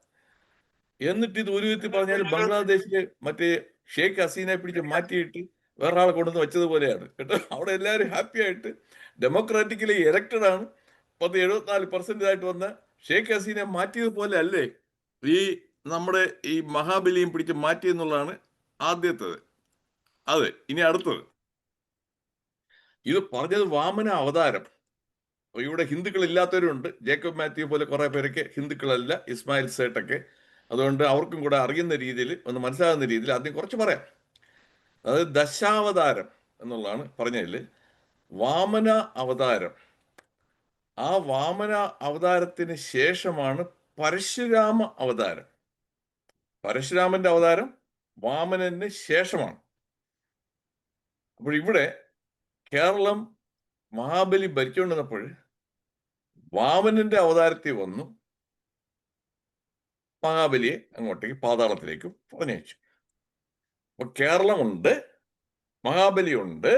എന്നിട്ട് ഇത് ഒരു വിധത്തിൽ പറഞ്ഞാൽ ബംഗ്ലാദേശിലെ മറ്റേ ഷേഖ് ഹസീനെ പിടിച്ച് മാറ്റിയിട്ട് വേറെ ആളെ കൊണ്ടുവന്ന് വെച്ചതുപോലെയാണ് കേട്ടോ. അവിടെ എല്ലാവരും ഹാപ്പി ആയിട്ട് ഡെമോക്രാറ്റിക്കലി എലക്റ്റഡ് ആണ്. 74% വന്ന ഷേഖ് ഹസീനെ മാറ്റിയതുപോലെ അല്ലേ ഈ നമ്മുടെ ഈ മഹാബലിയും പിടിച്ച് മാറ്റിയെന്നുള്ളതാണ് ആദ്യത്തേത്. അതെ, ഇനി അടുത്തത് ഇത് പറഞ്ഞത് വാമന അവതാരം. ഇവിടെ ഹിന്ദുക്കൾ ഇല്ലാത്തവരുണ്ട്, ജേക്കബ് മാത്യു പോലെ കുറെ പേരൊക്കെ ഹിന്ദുക്കളല്ല, ഇസ്മായിൽ സേട്ടൊക്കെ. അതുകൊണ്ട് അവർക്കും കൂടെ അറിയുന്ന രീതിയിൽ, ഒന്ന് മനസ്സിലാകുന്ന രീതിയിൽ ആദ്യം കുറച്ച് പറയാം. അതായത് ദശാവതാരം എന്നുള്ളതാണ് പറഞ്ഞതിൽ വാമന അവതാരം. ആ വാമന അവതാരത്തിന് ശേഷമാണ് പരശുരാമ അവതാരം. പരശുരാമന്റെ അവതാരം വാമനന് ശേഷമാണ്. അപ്പോൾ ഇവിടെ കേരളം മഹാബലി ഭരിച്ചുകൊണ്ടിരുന്നപ്പോൾ വാമനന്റെ അവതാരത്തിൽ വന്നു മഹാബലിയെ അങ്ങോട്ടേക്ക് പാതാളത്തിലേക്ക് പറഞ്ഞയച്ചു. അപ്പൊ കേരളമുണ്ട്, മഹാബലി ഉണ്ട്,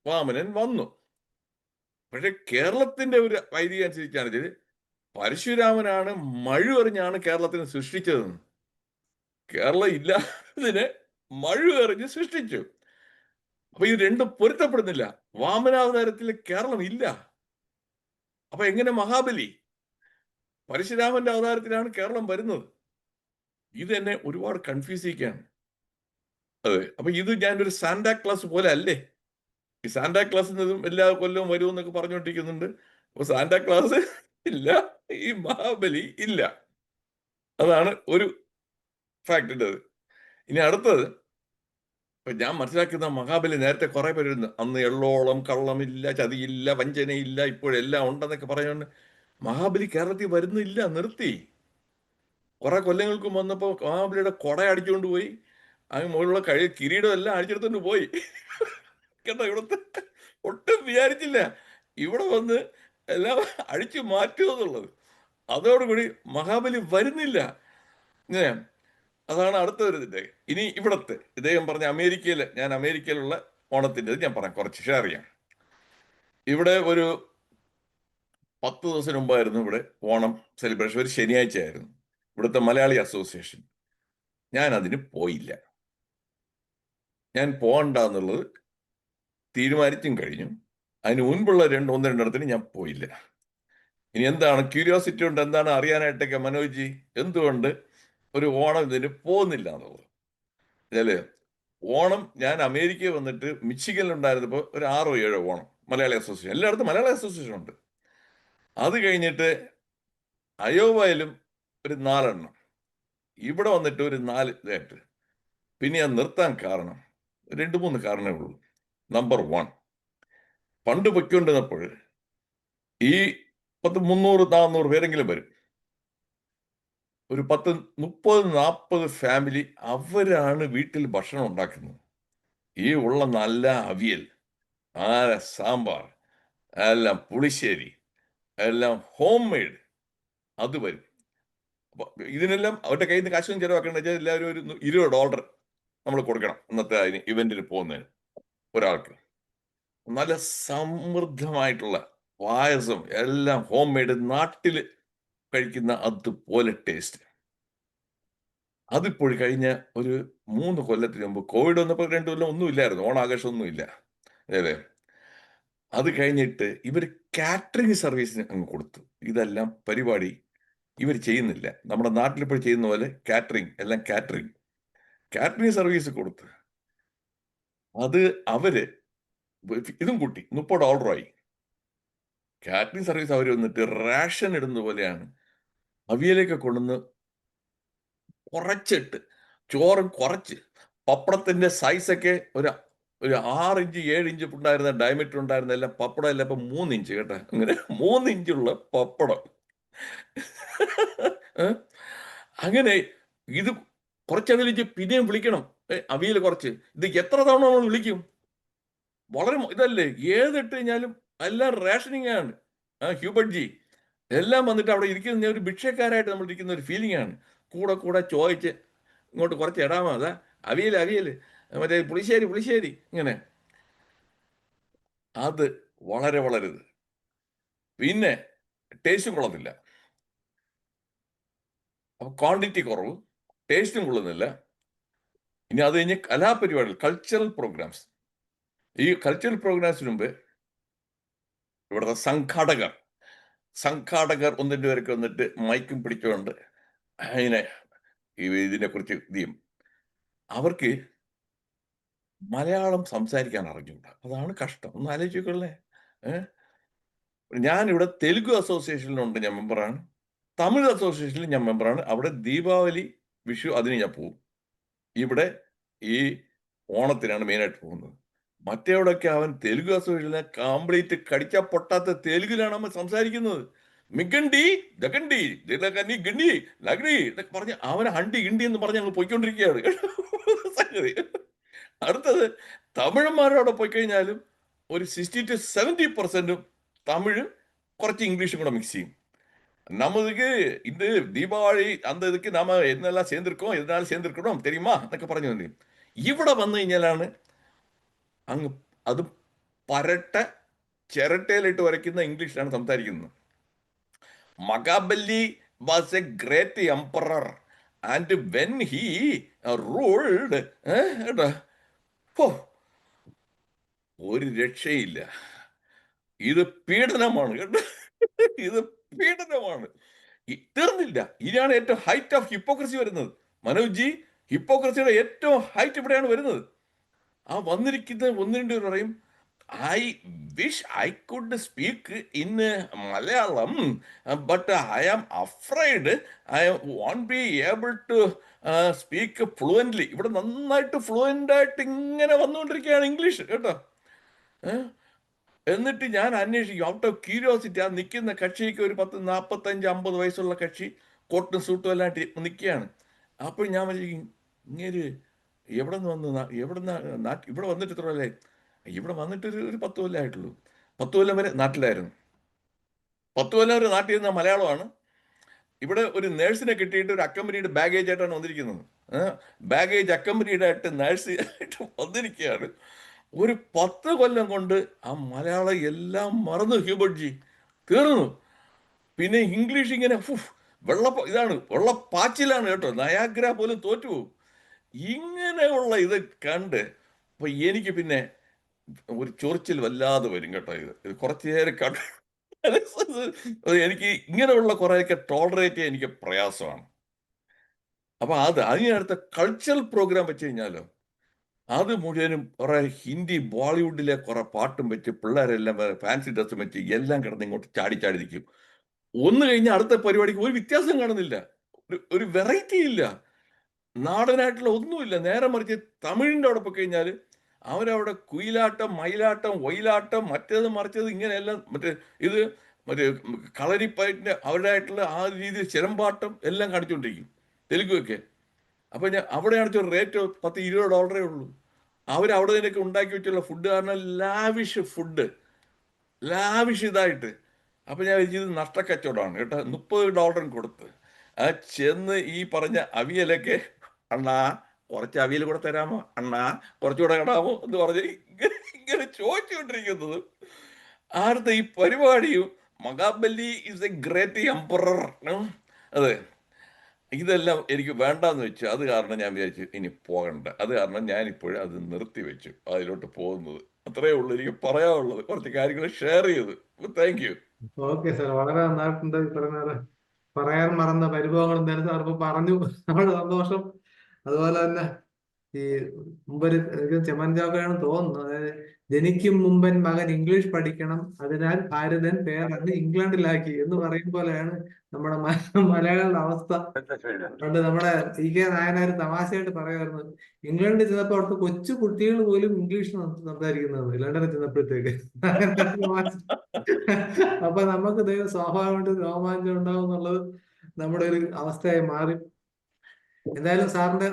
വാമനൻ വന്നു. പക്ഷെ കേരളത്തിന്റെ ഒരു വൈദിക അനുസരിച്ചാണ് പരശുരാമനാണ് മഴുവെറിഞ്ഞാണ് കേരളത്തിനെ സൃഷ്ടിച്ചതെന്ന്. കേരളം ഇല്ലാതിനെ മഴുവെറിഞ്ഞ് സൃഷ്ടിച്ചു. അപ്പൊ ഇത് രണ്ടും പൊരുത്തപ്പെടുന്നില്ല. വാമനാവതാരത്തിൽ കേരളം ഇല്ല. അപ്പൊ എങ്ങനെ മഹാബലി? പരശുരാമന്റെ അവതാരത്തിലാണ് കേരളം വരുന്നത്. ഇത് എന്നെ ഒരുപാട് കൺഫ്യൂസ് ചെയ്യിക്കുകയാണ്. അതെ, അപ്പൊ ഇത് ഞാനൊരു സാന്റാക്ലാസ് പോലെ അല്ലേ? ഈ സാന്റാക്ലാസ് എല്ലാ കൊല്ലവും വരുമെന്നൊക്കെ പറഞ്ഞുകൊണ്ടിരിക്കുന്നുണ്ട്. അപ്പൊ സാന്റാക്ലാസ് ഇല്ല, ഈ മഹാബലി ഇല്ല. അതാണ് ഒരു ഫാക്ടിൻ്റെത്. ഇനി അടുത്തത്, ഇപ്പൊ ഞാൻ മനസ്സിലാക്കുന്ന മഹാബലി നേരത്തെ കുറെ പേര് അന്ന് എള്ളോളം കള്ളമില്ല, ചതിയില്ല, വഞ്ചനയില്ല, ഇപ്പോഴെല്ലാം ഉണ്ടെന്നൊക്കെ പറയുന്നുണ്ട്. മഹാബലി കേരളത്തിൽ വരുന്നില്ല, നിർത്തി. കുറെ കൊല്ലങ്ങൾക്ക് വന്നപ്പോ മഹാബലിയുടെ കൊട അടിച്ചുകൊണ്ട് പോയി, അങ്ങ് മുകളിലുള്ള കിരീടം എല്ലാം അടിച്ചെടുത്തോണ്ട് പോയി കേട്ടോ. ഇവിടുത്തെ ഒട്ടും വിചാരിച്ചില്ല ഇവിടെ വന്ന് എല്ലാം അടിച്ചു മാറ്റുമെന്നുള്ളത്. അതോടുകൂടി മഹാബലി വരുന്നില്ല. ഇങ്ങനെ അതാണ് അടുത്ത ഒരു ഇതിന്റെ. ഇനി ഇവിടത്തെ ഇദ്ദേഹം പറഞ്ഞ ഞാൻ അമേരിക്കയിലുള്ള ഓണത്തിൻ്റെ ഞാൻ പറയാം, കുറച്ച് ഷെയർ ചെയ്യാം. ഇവിടെ ഒരു 10 ദിവസം മുമ്പായിരുന്നു ഇവിടെ ഓണം സെലിബ്രേഷൻ, ഒരു ശനിയാഴ്ച ആയിരുന്നു. ഇവിടുത്തെ മലയാളി അസോസിയേഷൻ. ഞാൻ അതിന് പോയില്ല. ഞാൻ പോകണ്ട എന്നുള്ളത് തീരുമാനിച്ചും കഴിഞ്ഞു. അതിന് മുൻപുള്ള 1-2 ഞാൻ പോയില്ല. ഇനി എന്താണ് ക്യൂരിയോസിറ്റി കൊണ്ട് എന്താണ് അറിയാനായിട്ടൊക്കെ മനോജ് എന്തുകൊണ്ട് ഒരു ഓണം ഇതിന് പോകുന്നില്ല എന്നുള്ളത്. അല്ലേ, ഓണം ഞാൻ അമേരിക്കയിൽ വന്നിട്ട് മിച്ചിഗനിൽ ഉണ്ടായിരുന്നപ്പോൾ ഒരു 6-7 ഓണം മലയാളി അസോസിയേഷൻ, എല്ലായിടത്തും മലയാളി അസോസിയേഷൻ ഉണ്ട്. അത് കഴിഞ്ഞിട്ട് അയോവയിലും ഒരു 4 എണ്ണം, ഇവിടെ വന്നിട്ട് ഒരു 4 ഇതായിട്ട്. പിന്നെ ഞാൻ നിർത്താൻ കാരണം 2-3 കാരണമേ ഉള്ളൂ. നമ്പർ 1, പണ്ട് പൊയ്ക്കൊണ്ടിരുന്നപ്പോൾ ഈ 300-400 പേരെങ്കിലും വരും. ഒരു 10-30-40 ഫാമിലി അവരാണ് വീട്ടിൽ ഭക്ഷണം ഉണ്ടാക്കുന്നത്. ഈ ഉള്ള നല്ല അവിയൽ, സാമ്പാർ, എല്ലാം പുളിശ്ശേരി, എല്ലാം ഹോം മെയ്ഡ്, അത് വരും. അപ്പൊ ഇതിനെല്ലാം അവരുടെ കയ്യിൽ നിന്ന് കാശൊന്നും ചിലവാക്കേണ്ട വെച്ചാൽ എല്ലാവരും ഒരു $20 നമ്മൾ കൊടുക്കണം ഇന്നത്തെ അതിന് ഇവന്റിന് പോകുന്നതിന് ഒരാൾക്ക്. നല്ല സമൃദ്ധമായിട്ടുള്ള പായസം, എല്ലാം ഹോം മെയ്ഡ്, നാട്ടിൽ കഴിക്കുന്ന അതുപോലെ ടേസ്റ്റ്. അതിപ്പോൾ കഴിഞ്ഞ ഒരു 3 കൊല്ലത്തിന് മുമ്പ് കോവിഡ് വന്നപ്പോൾ 2 കൊല്ലം ഒന്നും ഇല്ലായിരുന്നു, ഓണാഘോഷം ഒന്നും ഇല്ല. അതെ, അത് കഴിഞ്ഞിട്ട് ഇവർ കാറ്ററിംഗ് സർവീസിന് അങ്ങ് കൊടുത്തു. ഇതെല്ലാം പരിപാടി ഇവർ ചെയ്യുന്നില്ല. നമ്മുടെ നാട്ടിലിപ്പോൾ ചെയ്യുന്ന പോലെ കാറ്ററിംഗ് എല്ലാം കാറ്ററിംഗ് സർവീസ് കൊടുത്ത് അത് അവര് ഇതും കൂട്ടി $30 കാറ്ററിംഗ് സർവീസ് അവർ വന്നിട്ട് റേഷൻ ഇടുന്ന പോലെയാണ് അവിയലേക്ക് കൊണ്ടുവന്ന് കുറച്ചിട്ട് ചോറും കുറച്ച് പപ്പടത്തിന്റെ സൈസൊക്കെ ഒരു 6 ഇഞ്ച് 7 ഇഞ്ച് ഉണ്ടായിരുന്ന ഡയമീറ്റർ ഉണ്ടായിരുന്ന എല്ലാം പപ്പടം എല്ലാം ഇപ്പൊ 3 ഇഞ്ച് കേട്ടോ. അങ്ങനെ 3 ഇഞ്ചുള്ള പപ്പടം. അങ്ങനെ ഇത് കുറച്ചതിലേക്ക് പിന്നെയും വിളിക്കണം. അവിയൽ കുറച്ച് ഇത് എത്ര തവണ നമ്മൾ വിളിക്കും? വളരെ ഇതല്ലേ, ഏതിട്ട് കഴിഞ്ഞാലും എല്ലാം റേഷനിങ് ആണ്. ഹ്യൂബർട്ട് ജി എല്ലാം വന്നിട്ട് അവിടെ ഇരിക്കുന്ന ഒരു ഭിക്ഷക്കാരായിട്ട് നമ്മൾ ഇരിക്കുന്ന ഒരു ഫീലിംഗ് ആണ്. കൂടെ ചോദിച്ച് ഇങ്ങോട്ട് കുറച്ച് ഇടാമോ, അതാ അവിയൽ മറ്റേ പുളിശ്ശേരി ഇങ്ങനെ. അത് വളരെ ഇത്. പിന്നെ ടേസ്റ്റും കൊള്ളുന്നില്ല. അപ്പൊ ക്വാണ്ടിറ്റി കുറവ്, ടേസ്റ്റും കൊള്ളുന്നില്ല. ഇനി അത് കഴിഞ്ഞ് കലാപരിപാടികൾ, കൾച്ചറൽ പ്രോഗ്രാംസ്. ഈ കൾച്ചറൽ പ്രോഗ്രാംസിന് മുമ്പ് ഇവിടുത്തെ സംഘാടകർ ഒന്നിൻ്റെ പേരൊക്കെ വന്നിട്ട് മൈക്കും പിടിച്ചുകൊണ്ട് അതിനെ ഇതിനെക്കുറിച്ച് ചെയ്യും. അവർക്ക് മലയാളം സംസാരിക്കാൻ അറിഞ്ഞൂടാ. അതാണ് കഷ്ടം. ഒന്ന് ആലോചിക്കൊള്ളേ. ഞാനിവിടെ തെലുഗു അസോസിയേഷനിലുണ്ട്, ഞാൻ മെമ്പറാണ്. തമിഴ് അസോസിയേഷനിൽ ഞാൻ മെമ്പറാണ്. അവിടെ ദീപാവലി, വിഷു അതിന് ഞാൻ പോകും. ഇവിടെ ഈ ഓണത്തിനാണ് മെയിനായിട്ട് പോകുന്നത്. മറ്റേവിടെയൊക്കെ അവൻ തെലുഗു അസോസിയേഷനെ കംപ്ലീറ്റ് കടിച്ച പൊട്ടാത്ത തെലുഗിലാണ് അവൻ സംസാരിക്കുന്നത്. മിഗണ്ടി ദഗണ്ടി ഗണ്ടി ലഗടി എന്നൊക്കെ പറഞ്ഞ് അവനെ ഹണ്ടി ഗിണ്ടി എന്ന് പറഞ്ഞ് ഞങ്ങൾ പോയിക്കൊണ്ടിരിക്കുകയാണ് സംഗതി. അടുത്തത് തമിഴന്മാരോടെ പോയി കഴിഞ്ഞാലും ഒരു 60 to 70% തമിഴ്, കുറച്ച് ഇംഗ്ലീഷും കൂടെ മിക്സ് ചെയ്യും. നമുക്ക് ഇത് ദീപാവളി അന്ത ഇതൊക്കെ നാമ എന്നെല്ലാം ചേർന്നിരിക്കോ, എതിനാലും ചേർന്നിരിക്കണം തെരിയുമാ എന്നൊക്കെ പറഞ്ഞു വന്നു. ഇവിടെ വന്നു കഴിഞ്ഞാലാണ് അങ്ങ് അത് പരട്ട ചിരട്ടയിലിട്ട് വരയ്ക്കുന്ന ഇംഗ്ലീഷിലാണ് സംസാരിക്കുന്നത്. Mahabali was A great emperor and when he ruled ഒരു രക്ഷയില്ല. ഇത് പീഡനമാണ് കേട്ടോ. ഇത് പീഡനമാണ്. തീർന്നില്ല. ഇതാണ് ഏറ്റവും ഹൈറ്റ് ഓഫ് ഹിപ്പോക്രസി വരുന്നത്. മനോജ് ജി, ഹിപ്പോക്രസിയുടെ ഏറ്റവും ഹൈറ്റ് ഇവിടെയാണ് വരുന്നത്. ആ വന്നിരിക്കുന്ന ഒന്ന് രണ്ട് പേർ പറയും, I wish I could speak in Malayalam but I am afraid I won't be able to speak fluently. ഇവിടെ നന്നായിട്ട് ഫ്ലുവൻ്റ് ആയിട്ട് ഇങ്ങനെ വന്നുകൊണ്ടിരിക്കുകയാണ് ഇംഗ്ലീഷ് കേട്ടോ. എന്നിട്ട് ഞാൻ അന്വേഷിക്കും, ഔട്ട് ഓഫ് ക്യൂരിയോസിറ്റി. ആ നിൽക്കുന്ന കക്ഷിക്ക് ഒരു 45-50 വയസ്സുള്ള കക്ഷി, കോട്ടും സൂട്ടും എല്ലാം നിൽക്കുകയാണ്. അപ്പോൾ ഞാൻ വിചാരിക്കും, ഇങ്ങനെ എവിടെ നിന്ന് ഇവിടെ വന്നിട്ട് ഇത്ര അല്ലേ? ഇവിടെ വന്നിട്ട് ഒരു 10 കൊല്ലം ആയിട്ടുള്ളൂ. 10 കൊല്ലം വരെ നാട്ടിലായിരുന്നു. 10 കൊല്ലം വരെ നാട്ടിൽ ഇരുന്ന മലയാളമാണ്. ഇവിടെ ഒരു നേഴ്സിനെ കിട്ടിയിട്ട് ഒരു അക്കമ്പനിയുടെ ബാഗേജ് ആയിട്ടാണ് വന്നിരിക്കുന്നത്. ബാഗേജ് അക്കമ്പനിയുടെ ആയിട്ട് നേഴ്സ് ആയിട്ട് വന്നിരിക്കുകയാണ്. ഒരു 10 കൊല്ലം കൊണ്ട് ആ മലയാളം എല്ലാം മറന്നു ഹ്യൂബർട്ട് ജി, തീർന്നു. പിന്നെ ഇംഗ്ലീഷ് ഇങ്ങനെ ഇതാണ് വെള്ളപ്പാച്ചിലാണ് കേട്ടോ. നയാഗ്ര പോലും തോറ്റുപോകും. ഇങ്ങനെയുള്ള ഇത് കണ്ട് അപ്പൊ എനിക്ക് പിന്നെ ഒരു ചൊറിച്ചിൽ വല്ലാതെ വരും കേട്ടോ. ഇത് കുറച്ചു നേരം കണ്ട് എനിക്ക് ഇങ്ങനെയുള്ള കുറേയൊക്കെ ടോളറേറ്റ് ചെയ്യാൻ എനിക്ക് പ്രയാസമാണ്. അപ്പൊ അതിനടുത്ത കൾച്ചറൽ പ്രോഗ്രാം വെച്ച് കഴിഞ്ഞാലോ, അത് മുഴുവനും കുറെ ഹിന്ദി ബോളിവുഡിലെ കുറെ പാട്ടും വെച്ച് പിള്ളേരെല്ലാം ഫാൻസി ഡ്രസ്സും വെച്ച് എല്ലാം കിടന്ന് ഇങ്ങോട്ട് ചാടി നിൽക്കും. ഒന്ന് കഴിഞ്ഞാൽ അടുത്ത പരിപാടിക്ക് ഒരു വ്യത്യാസം കാണുന്നില്ല, ഒരു വെറൈറ്റി ഇല്ല, നാടനായിട്ടുള്ള ഒന്നുമില്ല. നേരെ മറിച്ച് തമിഴിൻ്റെ അവിടെ പോയി കഴിഞ്ഞാൽ അവരവിടെ കുയിലാട്ടം, മയിലാട്ടം, ഒയിലാട്ടം, മറ്റേത് മറിച്ചത് ഇങ്ങനെയെല്ലാം മറ്റേ കളരിപ്പയറ്റിൻ്റെ അവരുടെ ആയിട്ടുള്ള ആ രീതിയിൽ ചിലമ്പാട്ടം എല്ലാം കാണിച്ചുകൊണ്ടിരിക്കും തെലുഗുവൊക്കെ. അപ്പം അവിടെയാണെന്ന് വെച്ചാൽ റേറ്റ് $10-20 ഉള്ളൂ. അവരവിടെ നിന്നൊക്കെ ഉണ്ടാക്കി വെച്ചുള്ള ഫുഡ് കാരണം ലാവിഷ് ഫുഡ്, ലാവിഷ് ഇതായിട്ട്. അപ്പം ഞാൻ ഇത് നഷ്ടക്കച്ചവടമാണ് കേട്ടോ. $30 കൊടുത്ത് ചെന്ന് ഈ പറഞ്ഞ അവിയലൊക്കെ, അണ്ണാ കുറച്ച് അവിയൽ കൂടെ തരാമോ, അണ്ണാ കുറച്ചുകൂടെ കിടാമോ എന്ന് പറഞ്ഞ് ഇങ്ങനെ ചോദിച്ചുകൊണ്ടിരിക്കുന്നത്. ആരുടെ ഈ പരിപാടിയും Mahabali is A great emperor. അതെ, ഇതെല്ലാം എനിക്ക് വേണ്ടാന്ന് വെച്ചു. അത് കാരണം ഞാൻ വിചാരിച്ചു ഇനി പോകണ്ട. അത് കാരണം ഞാനിപ്പോഴും അത് നിർത്തി വെച്ചു, അതിലോട്ട് പോകുന്നത് അത്രേ ഉള്ളൂ എനിക്ക് പറയാനുള്ളത്. കുറച്ച് കാര്യങ്ങൾ ഷെയർ ചെയ്ത്. Thank you. ഓക്കെ സാർ, വളരെ നന്നായിട്ടുണ്ട്. ഈ പറഞ്ഞ പറയാൻ മറന്ന പരിഭവങ്ങൾ എന്തായാലും സാർ ഇപ്പൊ പറഞ്ഞു. നമ്മുടെ സന്തോഷം. അതുപോലെ തന്നെ ഈ മുമ്പൊരു എനിക്ക് ചെമ്മൻ ജോക്കറാണ് തോന്നുന്നു, അതായത് ജനിക്കും മുമ്പൻ മകൻ ഇംഗ്ലീഷ് പഠിക്കണം, അതിനാൽ ഭാരതൻ പേരറിഞ്ഞ് ഇംഗ്ലണ്ടിലാക്കി എന്ന് പറയും പോലെയാണ് നമ്മുടെ മലയാളികളുടെ അവസ്ഥ. പണ്ട് നമ്മുടെ CK നായനാർ തമാശയായിട്ട് പറയുമായിരുന്നു, ഇംഗ്ലണ്ടിൽ ചെന്നപ്പോൾ അവിടുത്തെ കൊച്ചു കുട്ടികൾ പോലും ഇംഗ്ലീഷ് സംസാരിക്കുന്നത് ലണ്ടനിൽ ചെന്നപ്പോഴത്തേക്ക്. അപ്പൊ നമുക്ക് ദൈവം സ്വാഭാവികമായിട്ട് രോമാഞ്ചം ഉണ്ടാവും എന്നുള്ളത് നമ്മുടെ ഒരു അവസ്ഥയായി മാറി. എന്തായാലും സാറിന്റെ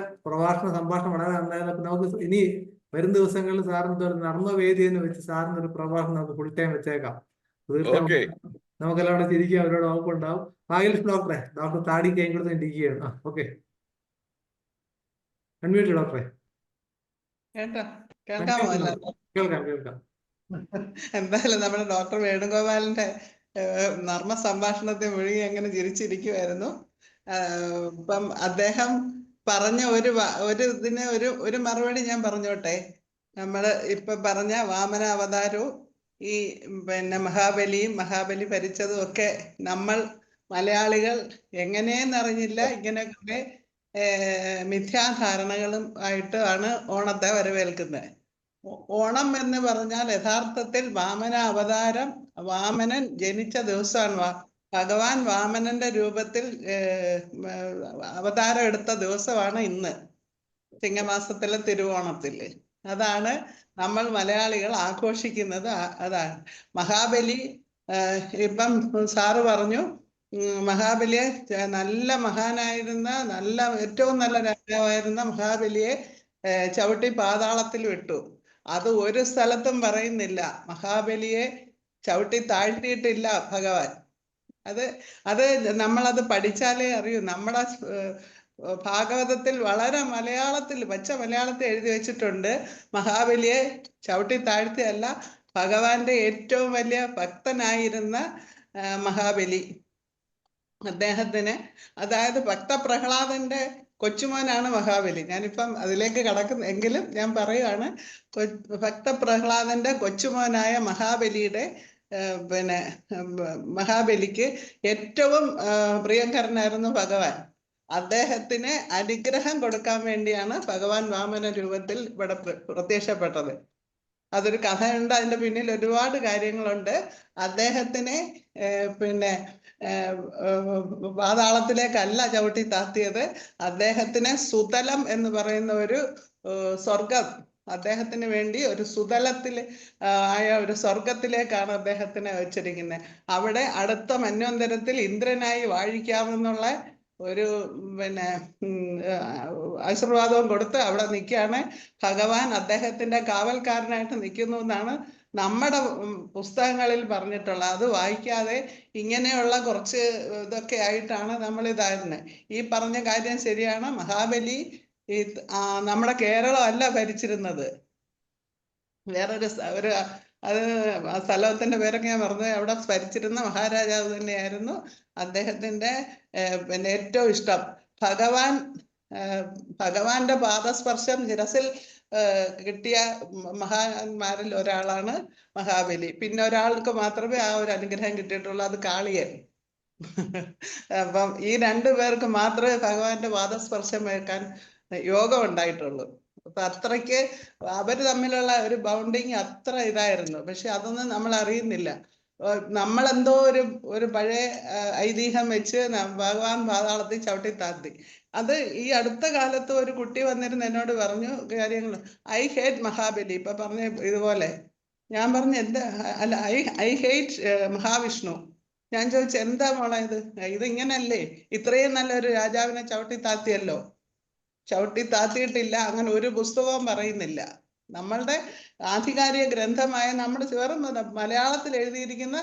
സംഭാഷണം വളരെ നന്നായിരുന്നു. അപ്പൊ നമുക്ക് ഇനി വരും ദിവസങ്ങളിൽ സാറിന്റെ ഒരു നർമ്മവേദി എന്ന് വെച്ച് സാറിന്റെ ഒരു പ്രഭാഷണം നമുക്ക് ഫുൾ ടൈം വെച്ചേക്കാം. ഓക്കെ. തീർച്ചയായും നമുക്കെല്ലാം അവിടെ ചിരിക്കാം, അവരോട് വകുപ്പുണ്ടാവും. ഭാഗ്യലക്ഷ്മി ഡോക്ടറെ, ഡോക്ടർ താടി കഴിഞ്ഞിട്ട് ഇരിക്കുകയാണ്. ഓക്കെ, അൺമ്യൂട്ട് ഡോക്ടറെ. കേൾക്കാമോ എല്ലാവർക്കും? കേൾക്കാം കേൾക്കാം. എന്തായാലും നമ്മുടെ ഡോക്ടർ വേണുഗോപാലിന്റെ നർമ്മ സംഭാഷണത്തെ മുഴുകി അങ്ങനെ ചിരിച്ചിരിക്കുമായിരുന്നു. ഇപ്പം അദ്ദേഹം പറഞ്ഞ ഒരു ഇതിന് ഒരു മറുപടി ഞാൻ പറഞ്ഞോട്ടെ. നമ്മള് ഇപ്പൊ പറഞ്ഞ വാമന അവതാരവും ഈ മഹാബലി ഭരിച്ചതും ഒക്കെ നമ്മൾ മലയാളികൾ എങ്ങനെയെന്നറിഞ്ഞില്ല ഇങ്ങനെ കുറെ മിഥ്യാധാരണകളും ആയിട്ടാണ് ഓണത്തെ വരവേൽക്കുന്നത്. ഓണം എന്ന് പറഞ്ഞാൽ യഥാർത്ഥത്തിൽ വാമന അവതാരം, വാമനൻ ജനിച്ച ദിവസമാണ്. ഭഗവാൻ വാമനന്റെ രൂപത്തിൽ അവതാരം എടുത്ത ദിവസമാണ് ഇന്ന്, ചിങ്ങമാസത്തിലെ തിരുവോണത്തില്. അതാണ് നമ്മൾ മലയാളികൾ ആഘോഷിക്കുന്നത്. അതാണ് മഹാബലി. ഇപ്പം സാറ് പറഞ്ഞു മഹാബലിയെ, നല്ല മഹാനായിരുന്ന ഏറ്റവും നല്ല രാജാവായിരുന്ന മഹാബലിയെ ചവിട്ടി പാതാളത്തിൽ വിട്ടു. അത് ഒരു സ്ഥലത്തും പറയുന്നില്ല. മഹാബലിയെ ചവിട്ടി താഴ്ത്തിയിട്ടില്ല ഭഗവാൻ. അത് നമ്മളത് പഠിച്ചാലേ അറിയൂ. നമ്മുടെ ഭാഗവതത്തിൽ വളരെ പച്ച മലയാളത്തിൽ എഴുതി വെച്ചിട്ടുണ്ട്, മഹാബലിയെ ചവിട്ടി താഴ്ത്തിയല്ല, ഭഗവാന്റെ ഏറ്റവും വലിയ ഭക്തനായിരുന്ന മഹാബലി അദ്ദേഹത്തിന്, അതായത് ഭക്തപ്രഹ്ലാദന്റെ കൊച്ചുമോനാണ് മഹാബലി. ഞാനിപ്പം അതിലേക്ക് കടക്കുന്നെങ്കിലും ഞാൻ പറയുകയാണ്, ഭക്തപ്രഹ്ലാദന്റെ കൊച്ചുമോനായ മഹാബലിക്ക് ഏറ്റവും പ്രിയങ്കരനായിരുന്നു ഭഗവാൻ. അദ്ദേഹത്തിന് അനുഗ്രഹം കൊടുക്കാൻ വേണ്ടിയാണ് ഭഗവാൻ വാമന രൂപത്തിൽ ഇവിടെ പ്രത്യക്ഷപ്പെട്ടത്. അതൊരു കഥയുണ്ട്, അതിന്റെ പിന്നിൽ ഒരുപാട് കാര്യങ്ങളുണ്ട്. അദ്ദേഹത്തിനെ പാതാളത്തിലേക്കല്ല ചവിട്ടി താത്തിയത്, അദ്ദേഹത്തിനെ സുതലം എന്ന് പറയുന്ന ഒരു സ്വർഗം, അദ്ദേഹത്തിന് വേണ്ടി ഒരു സുതലത്തിൽ ആയ ഒരു സ്വർഗത്തിലേക്കാണ് അദ്ദേഹത്തിനെ വെച്ചിരിക്കുന്നത്. അവിടെ അടുത്ത മന്വന്തരത്തിൽ ഇന്ദ്രനായി വാഴിക്കാമെന്നുള്ള ഒരു ആശീർവാദവും കൊടുത്ത് അവിടെ നിൽക്കുകയാണ് ഭഗവാൻ. അദ്ദേഹത്തിന്റെ കാവൽക്കാരനായിട്ട് നിൽക്കുന്നു എന്നാണ് നമ്മുടെ പുസ്തകങ്ങളിൽ പറഞ്ഞിട്ടുള്ളത്. അത് വായിക്കാതെ ഇങ്ങനെയുള്ള കുറച്ച് ഇതൊക്കെ ആയിട്ടാണ് നമ്മൾ ഇതായിരുന്നത്. ഈ പറഞ്ഞ കാര്യം ശരിയാണ്. മഹാബലി നമ്മുടെ കേരളം അല്ല ഭരിച്ചിരുന്നത്, വേറൊരു അത് സ്ഥലത്തിന്റെ പേരൊക്കെ ഞാൻ പറഞ്ഞത്. അവിടെ ഭരിച്ചിരുന്ന മഹാരാജാവ് തന്നെയായിരുന്നു. അദ്ദേഹത്തിന്റെ ഏറ്റവും ഇഷ്ടം ഭഗവാന്റെ പാദസ്പർശം ശിരസിൽ കിട്ടിയ മഹാന്മാരിൽ ഒരാളാണ് മഹാബലി. പിന്നെ ഒരാൾക്ക് മാത്രമേ ആ ഒരു അനുഗ്രഹം കിട്ടിയിട്ടുള്ളൂ, അത് കാളിയൻ. അപ്പം ഈ രണ്ടു പേർക്ക് മാത്രമേ ഭഗവാന്റെ പാദസ്പർശം വെക്കാൻ യോഗം ഉണ്ടായിട്ടുള്ളൂ. അപ്പൊ അത്രയ്ക്ക് അവര് തമ്മിലുള്ള ഒരു ബൗണ്ടിങ് അത്ര ഇതായിരുന്നു. പക്ഷെ അതൊന്നും നമ്മൾ അറിയുന്നില്ല. നമ്മളെന്തോ ഒരു പഴയ ഐതിഹ്യം വെച്ച് ഭഗവാൻ പാതാളത്തിൽ ചവിട്ടി താത്തി. അത് ഈ അടുത്ത കാലത്ത് ഒരു കുട്ടി വന്നിരുന്ന് എന്നോട് പറഞ്ഞു കാര്യങ്ങൾ. I hate Mahabali. ഇപ്പൊ പറഞ്ഞ ഇതുപോലെ ഞാൻ പറഞ്ഞു എന്താ, അല്ല ഐ ഹേറ്റ് മഹാവിഷ്ണു. ഞാൻ ചോദിച്ചു എന്താ മോളെ ഇത് ഇങ്ങനല്ലേ, ഇത്രയും നല്ലൊരു രാജാവിനെ ചവിട്ടി താത്തിയല്ലോ. ചവിട്ടി താത്തിയിട്ടില്ല, അങ്ങനെ ഒരു പുസ്തകവും പറയുന്നില്ല. നമ്മളുടെ ആധികാരിക ഗ്രന്ഥമായ നമ്മൾ മലയാളത്തിൽ എഴുതിയിരിക്കുന്ന